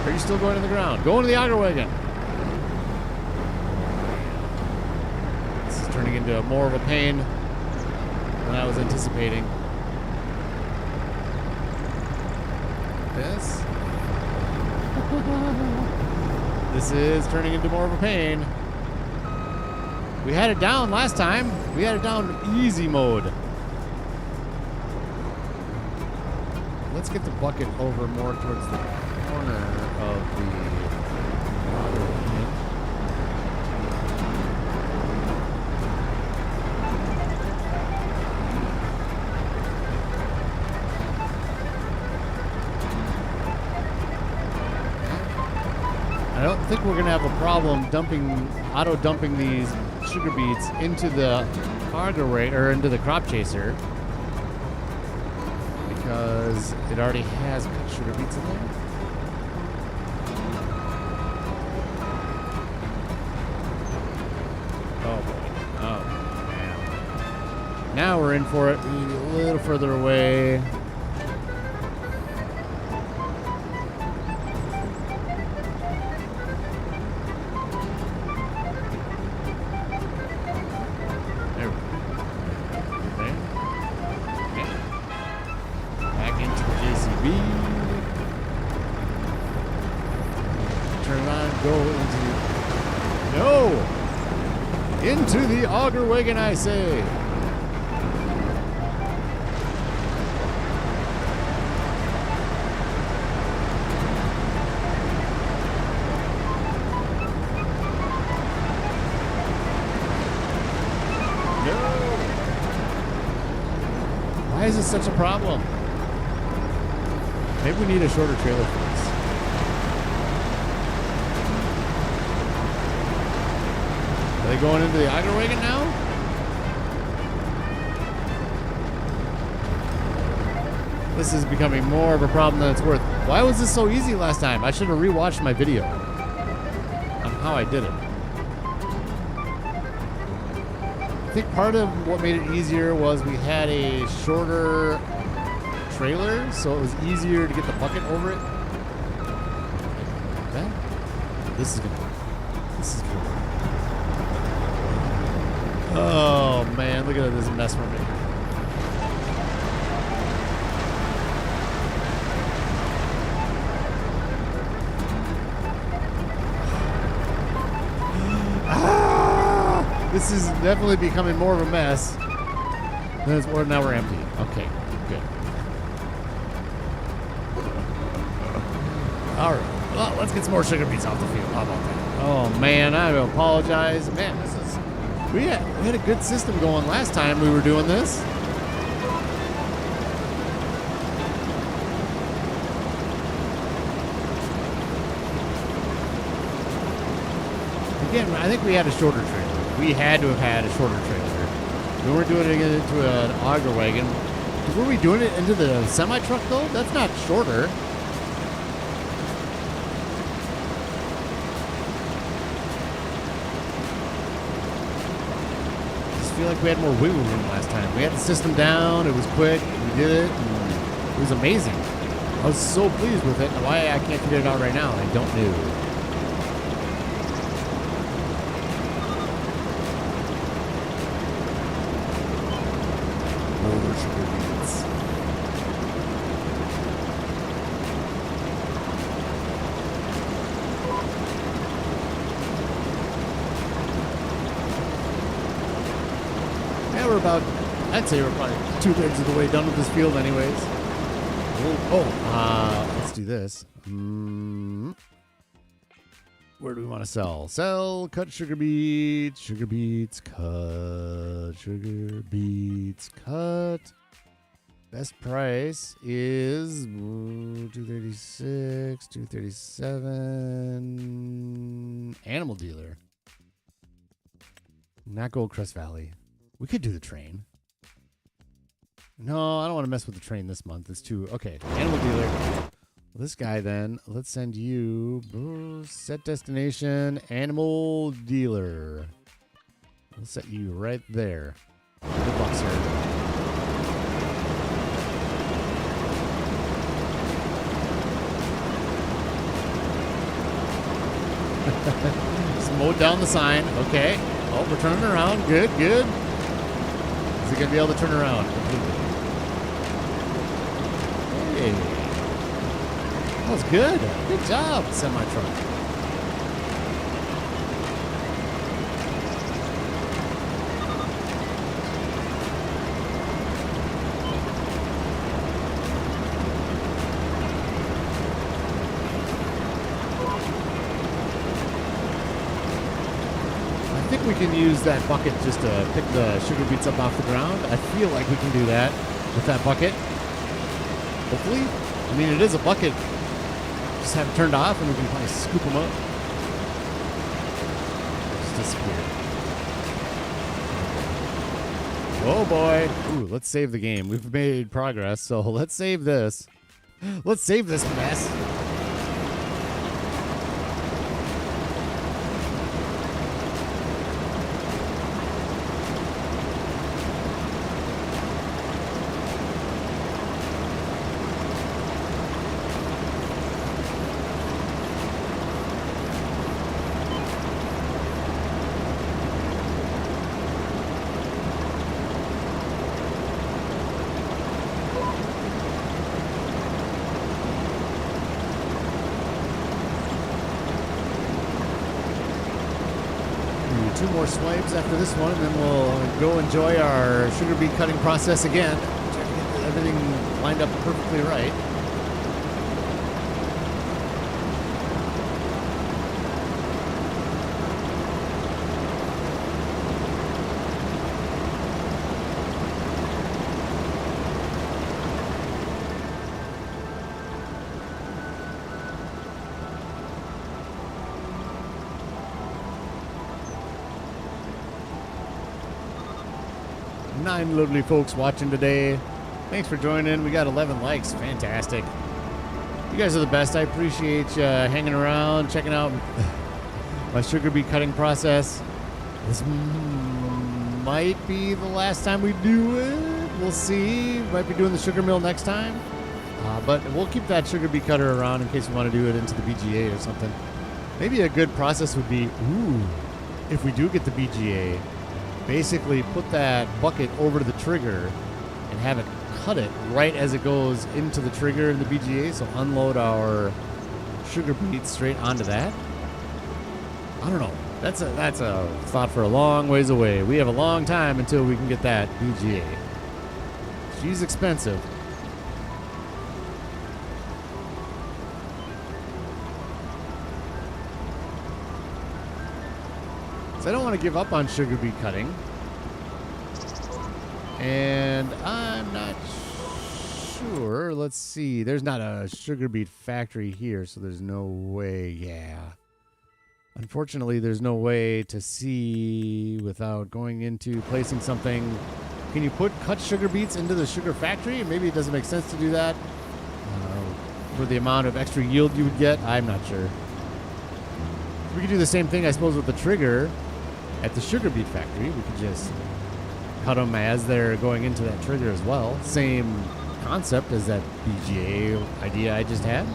Are you still going on the ground? Go into the auger wagon. This is turning into more of a pain than I was anticipating. This is turning into more of a pain. We had it down last time. We had it down easy mode. Let's get the bucket over more towards the corner of the water tank. I don't think we're going to have a problem auto-dumping these sugar beets into the auger wagon or into the crop chaser because it already has cut sugar beets in there. Oh boy. Oh man. Now we're in for it. We need to be a little further away. beat. Turn it on, go into... No! Into the auger wagon, I say! Why is this such a problem? Maybe we need a shorter trailer for this. Are they going into the auger wagon now? This is becoming more of a problem than it's worth. Why was this so easy last time? I should have rewatched my video on how I did it. I think part of what made it easier was we had a shorter trailer, so it was easier to get the bucket over it. Okay. This is gonna work. This is gonna work. Oh man, look at this mess we're making. This is definitely becoming more of a mess. Now we're empty. Okay, good. All right. Well, let's get some more sugar beets off the field. How about that? Oh man, I apologize. Man, this is we had a good system going last time we were doing this. Again, I think we had a shorter trailer. We had to have had a shorter trailer. We weren't doing it into an auger wagon. Were we doing it into the semi-truck, though? That's not shorter. I just feel like we had more wiggle room last time. We had the system down. It was quick. We did it. And it was amazing. I was so pleased with it. Why I can't figure it out right now, I don't know. I'd say we're probably 2/3 of the way done with this field anyways. Let's do this. Where do we want to sell? Sell, cut sugar beets, cut, sugar beets, cut. Best price is $236, $237. Animal dealer. Not Gold Crest Valley. We could do the train. No, I don't want to mess with the train this month. It's too... Okay, animal dealer. Well, this guy then, let's send you... Set destination, animal dealer. We'll set you right there. Good luck, sir. Just mowed down the sign. Okay. Oh, we're turning around. Good, good. Is it going to be able to turn around completely? Hey. That was good. Good job, semi-truck. I think we can use that bucket just to pick the sugar beets up off the ground. I feel like we can do that with that bucket. Hopefully. I mean, it is a bucket. Just have it turned off and we can probably scoop them up. Just disappear. Oh boy. Ooh, let's save the game. We've made progress, so let's save this. Let's save this mess. 2 more swipes after this one, and then we'll go enjoy our sugar beet cutting process again. Try to get everything lined up perfectly right. Nine lovely folks watching today. Thanks for joining. We got 11 likes. Fantastic. You guys are the best. I appreciate you hanging around, checking out my sugar beet cutting process. This might be the last time we do it. We'll see. Might be doing the sugar mill next time. But we'll keep that sugar beet cutter around in case we want to do it into the BGA or something. Maybe a good process would be, if we do get the BGA, basically put that bucket over to the trigger and have it cut it right as it goes into the trigger in the BGA. So unload our sugar beets straight onto that. I don't know. That's a thought for a long ways away. We have a long time until we can get that BGA. She's expensive. I don't want to give up on sugar beet cutting. And I'm not sure. Let's see. There's not a sugar beet factory here, so there's no way. Yeah. Unfortunately, there's no way to see without going into placing something. Can you cut sugar beets into the sugar factory? Maybe it doesn't make sense to do that. For the amount of extra yield you would get, I'm not sure. We could do the same thing, I suppose, with the trigger. At the sugar beet factory, we could just cut them as they're going into that trigger as well. Same concept as that BGA idea I just had.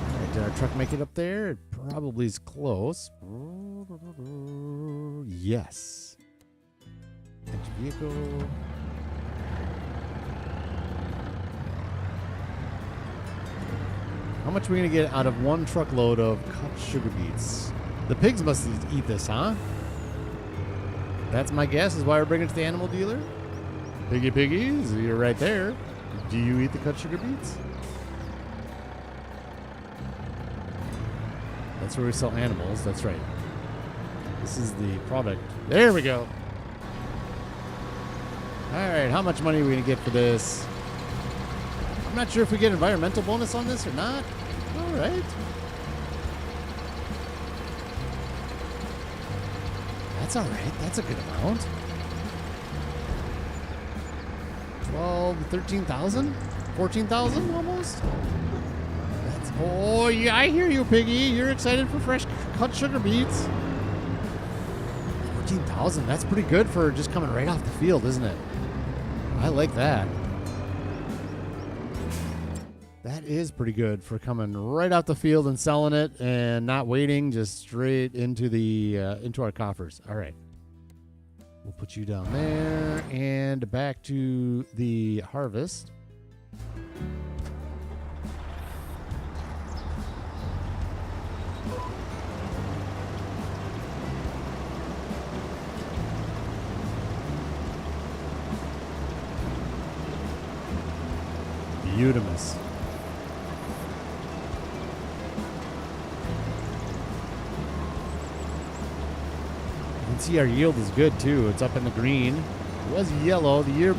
All right, did our truck make it up there? It probably is close. Yes. Enter vehicle. How much are we going to get out of one truckload of cut sugar beets? The pigs must eat this, huh? That's my guess, is why we're bringing it to the animal dealer. Piggies, you're right there. Do you eat the cut sugar beets? That's where we sell animals, that's right. This is the product. There we go. All right, how much money are we going to get for this? I'm not sure if we get environmental bonus on this or not. All right. That's all right. That's a good amount. 12, 13,000? 14,000 almost? Oh, yeah, I hear you, Piggy. You're excited for fresh cut sugar beets. 14,000. That's pretty good for just coming right off the field, isn't it? I like that. That is pretty good for coming right out the field and selling it and not waiting, just straight into the into our coffers. All right. We'll put you down there and back to the harvest. Beautimus. See, our yield is good too. It's up in the green. It was yellow. The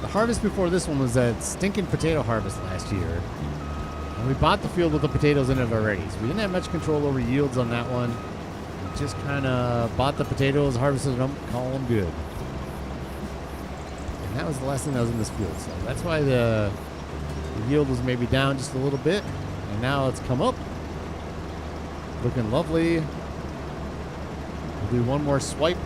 harvest before this one was that stinking potato harvest last year. And we bought the field with the potatoes in it already, so we didn't have much control over yields on that one. We just kind of bought the potatoes, harvested them, call them good. And that was the last thing that was in this field, so that's why the yield was maybe down just a little bit, and now it's come up. Looking lovely. We'll do one more swipe.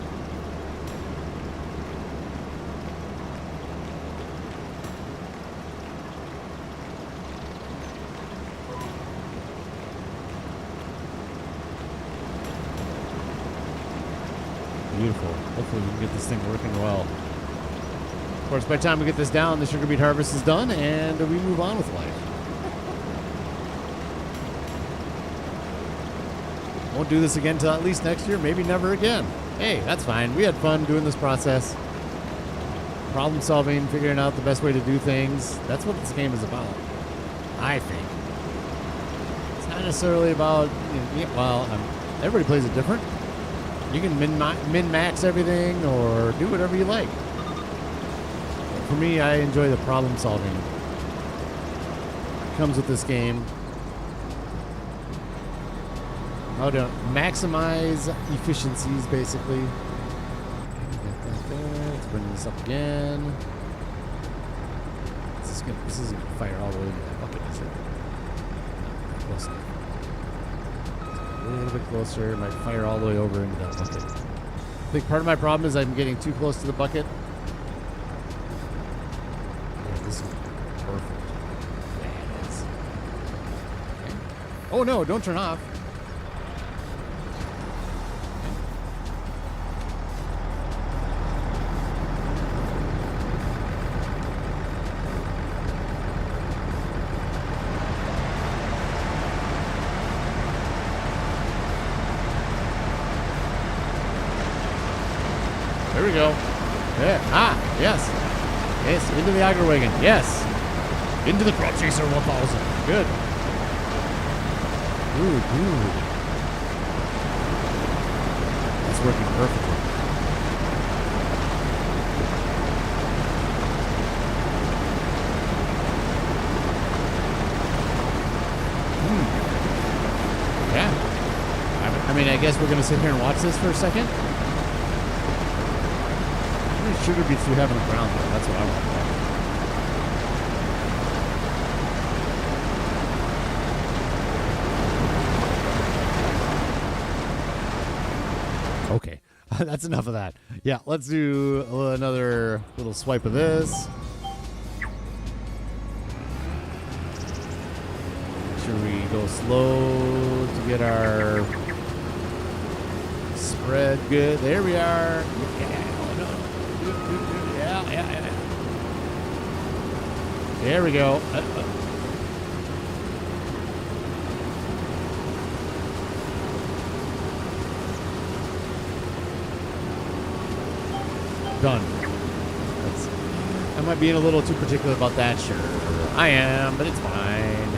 Beautiful. Hopefully we can get this thing working well. Of course, by the time we get this down, the sugar beet harvest is done, and we move on with life. Won't do this again till at least next year, maybe never again. Hey, that's fine. We had fun doing this process. Problem solving, figuring out the best way to do things. That's what this game is about, I think. It's not necessarily about, everybody plays it different. You can min-max everything or do whatever you like. For me, I enjoy the problem solving. It comes with this game. How to maximize efficiencies, basically. Get that there. Let's bring this up again. This isn't gonna fire all the way into that bucket, is it? Close enough. A little bit closer. Might fire all the way over into that bucket. I think part of my problem is I'm getting too close to the bucket. Yeah, this is perfect. Yeah, it is. Okay. Oh no! Don't turn off. There we go. Yeah. Yes. Yes, into the aggro wagon. Yes. Into the Crop Chaser 1000. Good. Good. That's working perfectly. Yeah. I mean, I guess we're going to sit here and watch this for a second. How many sugar beets do we have on the ground, though? That's what I want to know. Okay, that's enough of that. Yeah, let's do another little swipe of this. Make sure we go slow to get our spread good. There we are. Yeah, oh no. Yeah. There we go. Done. I might be being a little too particular about that, sure. I am, but it's fine.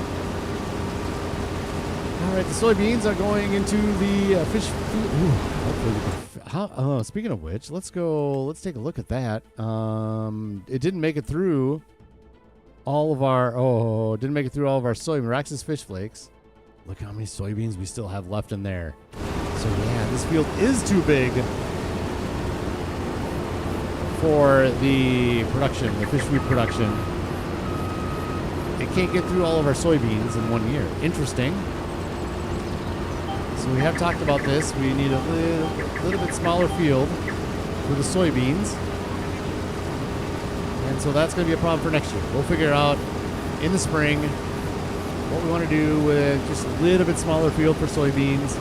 All right, the soybeans are going into the fish food. Ooh, hopefully we can speaking of which, let's take a look at that. It didn't make it through all of our, didn't make it through all of our soybean Rax's fish flakes. Look how many soybeans we still have left in there. So yeah, this field is too big for the production, the fish food production. It can't get through all of our soybeans in 1 year. Interesting. So we have talked about this. We need a little bit smaller field for the soybeans. And so that's going to be a problem for next year. We'll figure out in the spring what we want to do with just a little bit smaller field for soybeans.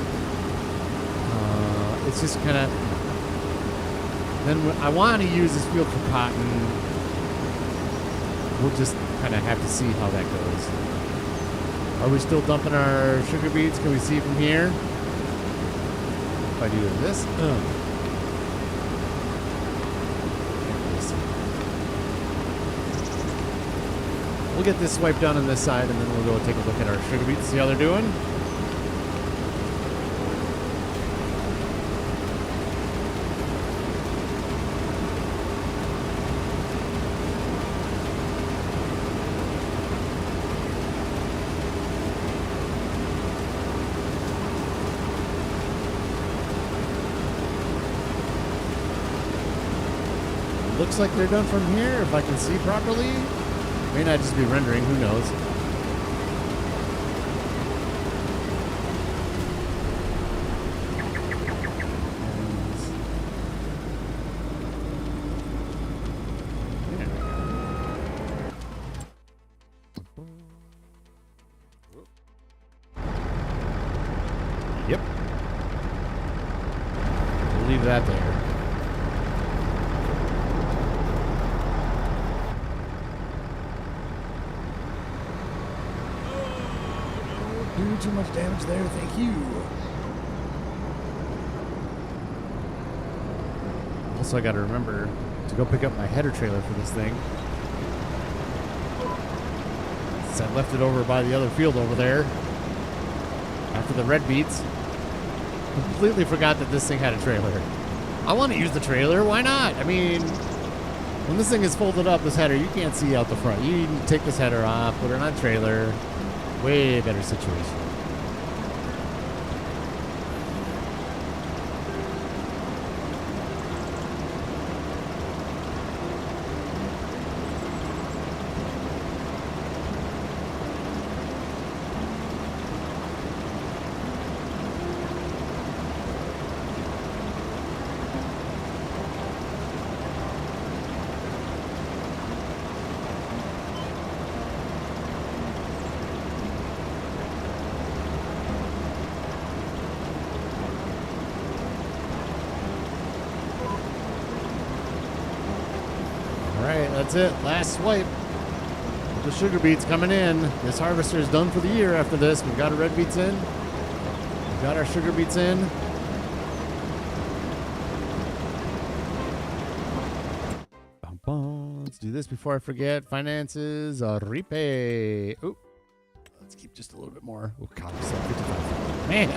It's just kind of... Then I want to use this field for cotton. We'll just kind of have to see how that goes. Are we still dumping our sugar beets? Can we see from here? If I do this, we'll get this swiped down on this side, and then we'll go take a look at our sugar beets, see how they're doing. Looks like they're done from here, if I can see properly. May not just be rendering, who knows. Yep. We'll leave that there. Too much damage there, thank you. Also, I got to remember to go pick up my header trailer for this thing. Since I left it over by the other field over there after the red beets. Completely forgot that this thing had a trailer. I want to use the trailer. Why not? I mean, when this thing is folded up, this header, you can't see out the front. You can take this header off, put it on a trailer. Way better situation. That's it. Last swipe. The sugar beets coming in. This harvester is done for the year after this. We've got our red beets in. We've got our sugar beets in. Bum, bum. Let's do this before I forget. Finances. Repay. Oop. Let's keep just a little bit more. Oh, God. We're still at 55. Man.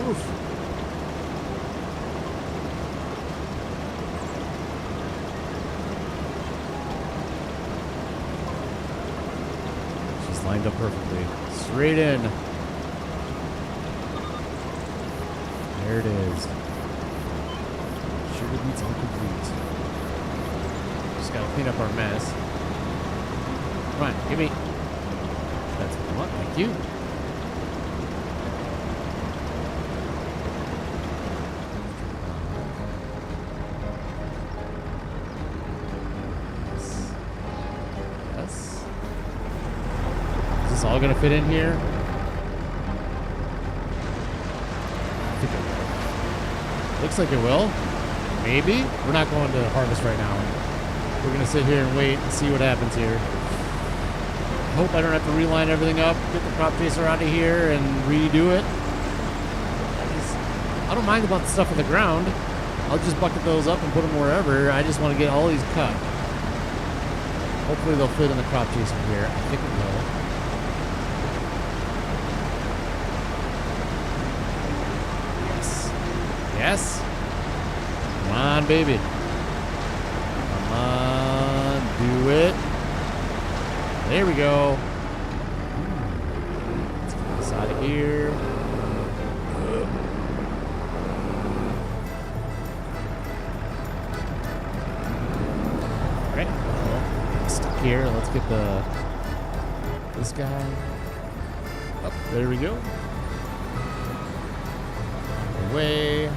Oof. Lined up perfectly. Straight in. There it is. Sugar beets are complete. Just gotta clean up our mess. Come on, give me. That's what I want. Thank you. All gonna fit in here. I think it will. Looks like it will. Maybe. We're not going to harvest right now. We're gonna sit here and wait and see what happens here. Hope I don't have to reline everything up, get the crop chaser out of here, and redo it. I don't mind about the stuff on the ground. I'll just bucket those up and put them wherever. I just want to get all these cut. Hopefully they'll fit in the crop chaser here. I think it will. Yes. Come on, baby. Come on, do it. There we go. Let's get this out of here. All right. Well, stuck here. Let's get this guy. Up. There we go. Away.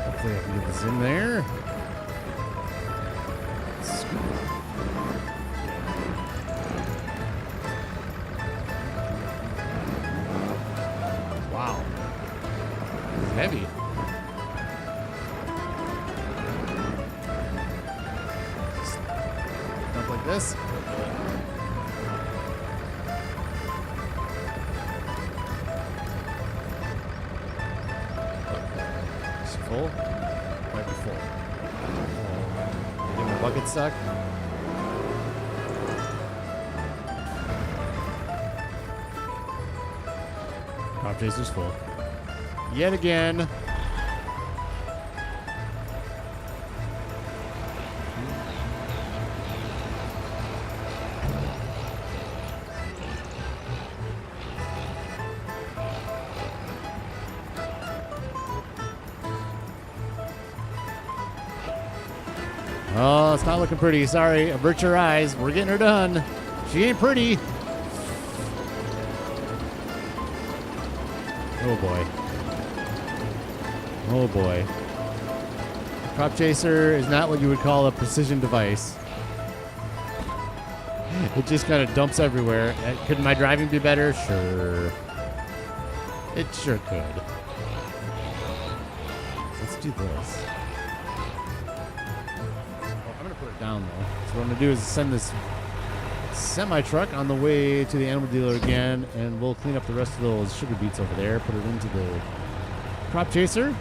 Hopefully I can get this in there. Wow. It's heavy. Dump like this. Full? Might be full. Get my bucket stuck. Crop chaser's full. Yet again. Oh, it's not looking pretty. Sorry. Avert your eyes. We're getting her done. She ain't pretty. Oh, boy. Oh, boy. Crop chaser is not what you would call a precision device. It just kind of dumps everywhere. Could my driving be better? Sure. It sure could. Let's do this. broke down though. So what I'm gonna do is send this semi-truck on the way to the animal dealer again, and we'll clean up the rest of those sugar beets over there, put it into the crop chaser.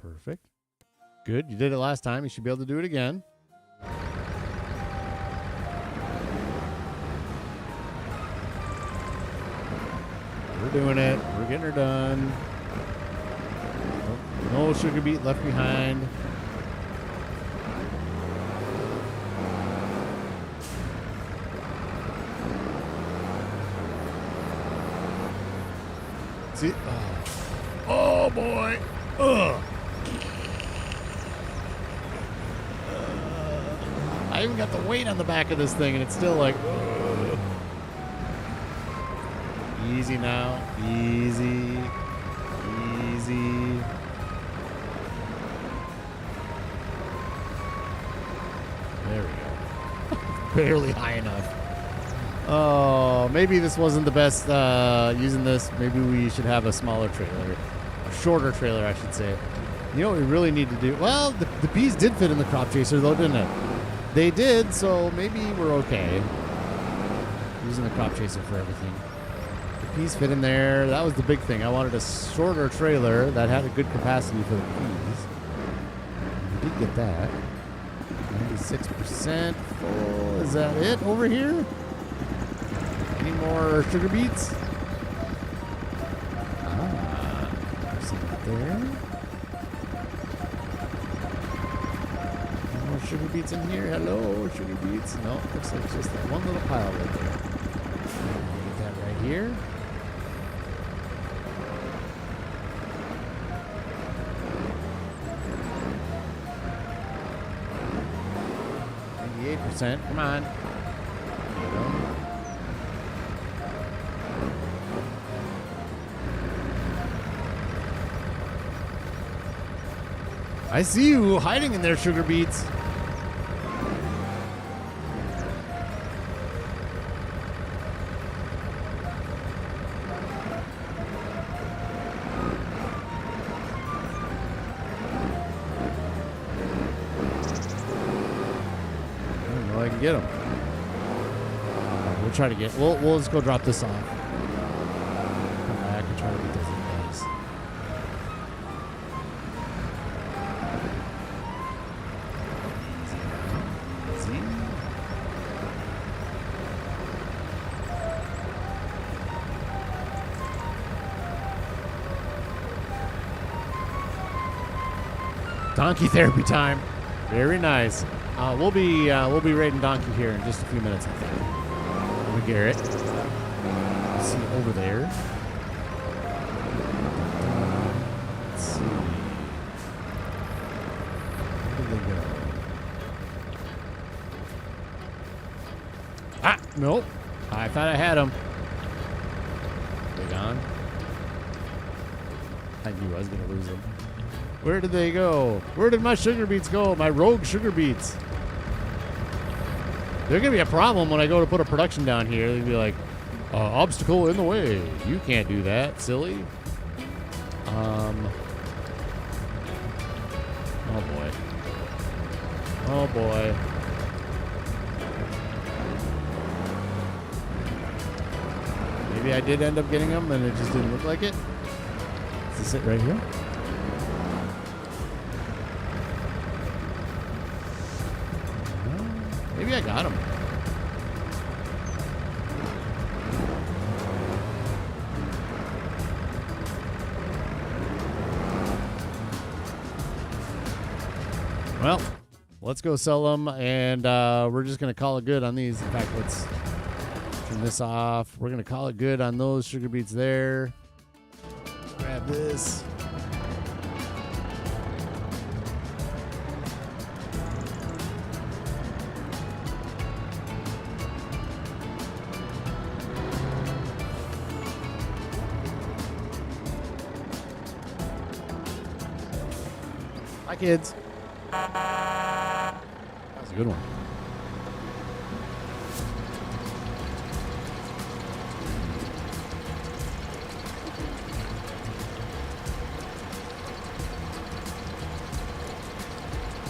Perfect. Good. You did it last time. You should be able to do it again. We're doing it. We're getting her done. No sugar beet left behind. See? Oh boy. Ugh. I even got the weight on the back of this thing, and it's still like, ugh. Easy now. Easy. Easy. There we go. Barely high enough. Oh, maybe this wasn't the best using this. Maybe we should have a smaller trailer. A shorter trailer, I should say. You know what we really need to do? Well, the peas did fit in the crop chaser, though, didn't it? They did, so maybe we're okay. Using the crop chaser for everything. The peas fit in there. That was the big thing. I wanted a shorter trailer that had a good capacity for the peas. We did get that. 96% full. Is that it over here? Any more sugar beets? See it there. Any more sugar beets in here? Hello, sugar beets. No, looks like it's just that one little pile right there. Get that right here. Come on. There you go. I see you hiding in there, sugar beets. Get them. We'll try to get. We'll just go drop this off. Come back and try to get those guys. Easy. Donkey therapy time. Very nice. We'll be raiding Donkey here in just a few minutes, I think. Over Garrett. Let's see over there. Let's see. Where did they go? Ah, nope. I thought I had them. They gone? I knew I was gonna lose them. Where did they go? Where did my sugar beets go? My rogue sugar beets. They're going to be a problem when I go to put a production down here. They'll be like, obstacle in the way. You can't do that, silly. Oh, boy. Oh, boy. Maybe I did end up getting them and it just didn't look like it. Is this it right here? Maybe I got him. Well, let's go sell them, and we're just going to call it good on these. In fact, let's turn this off. We're going to call it good on those sugar beets there. Grab this. Hi, kids. How's a good one.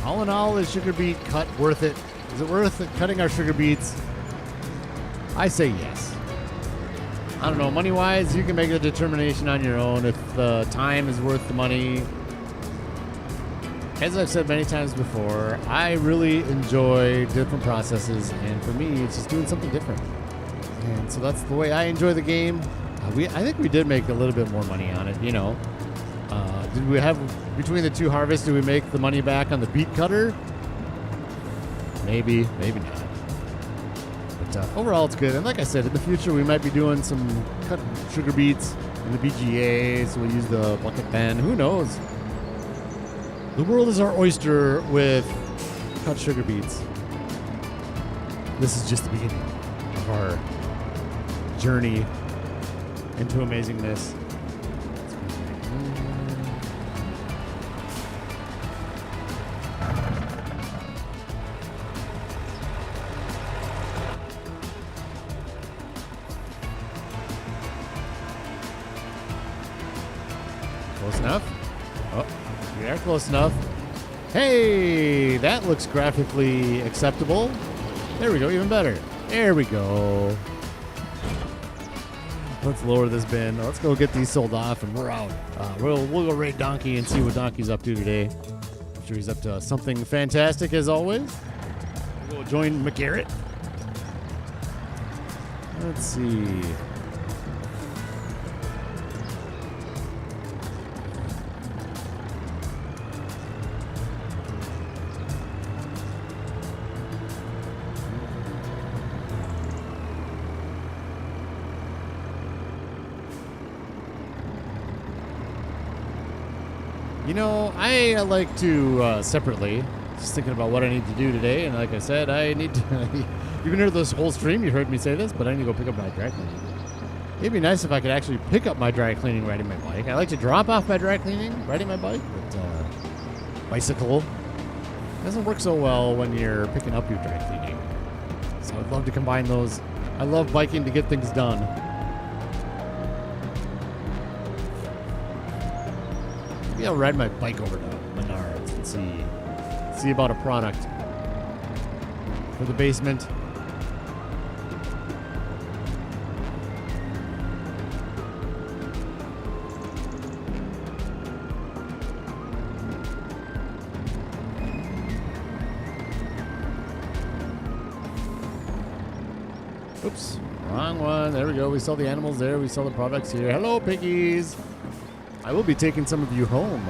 All in all, is sugar beet cut worth it? Is it worth it cutting our sugar beets? I say yes. I don't know, money-wise, you can make a determination on your own if the time is worth the money. As I've said many times before, I really enjoy different processes, and for me, it's just doing something different. And so that's the way I enjoy the game. I think we did make a little bit more money on it, you know. Did we have, between the two harvests, did we make the money back on the beet cutter? Maybe, maybe not. But overall, it's good. And like I said, in the future, we might be doing some cut sugar beets in the BGA, so we'll use the bucket then. Who knows? The world is our oyster with cut sugar beets. This is just the beginning of our journey into amazingness. Close enough? Oh, we are close enough. Hey, that looks graphically acceptable. There we go, even better. There we go. Let's lower this bin. Let's go get these sold off, and we're out. We'll go raid Donkey and see what Donkey's up to today. I'm sure he's up to something fantastic as always. We'll go join McGarrett. Let's see. You know, I like to separately, just thinking about what I need to do today, and like I said, I need to, you've been here this whole stream, you heard me say this, but I need to go pick up my dry cleaning. It'd be nice if I could actually pick up my dry cleaning riding my bike. I like to drop off my dry cleaning riding my bike, but bicycle doesn't work so well when you're picking up your dry cleaning. So I'd love to combine those. I love biking to get things done. Maybe I'll ride my bike over to Menards and see about a product for the basement. Oops, wrong one. There we go. We sell the animals there. We sell the products here. Hello, piggies. I will be taking some of you home.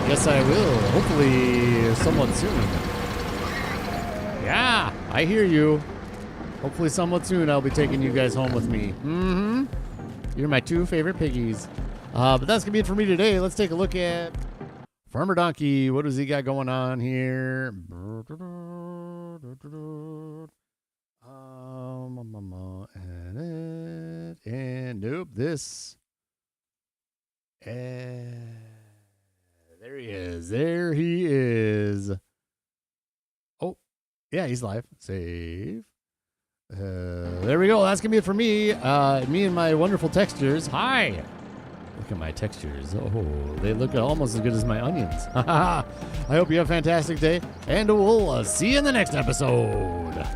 Yes, I will. Hopefully somewhat soon. Yeah, I hear you. Hopefully somewhat soon I'll be taking you guys home with me. Mm-hmm. You're my two favorite piggies. But that's going to be it for me today. Let's take a look at Farmer Donkey. What does he got going on here? And nope, this. There he is. There he is. Oh, yeah, he's live. Save. There we go. That's going to be it for me. Me and my wonderful textures. Hi. Look at my textures. Oh, they look almost as good as my onions. I hope you have a fantastic day, and we'll see you in the next episode.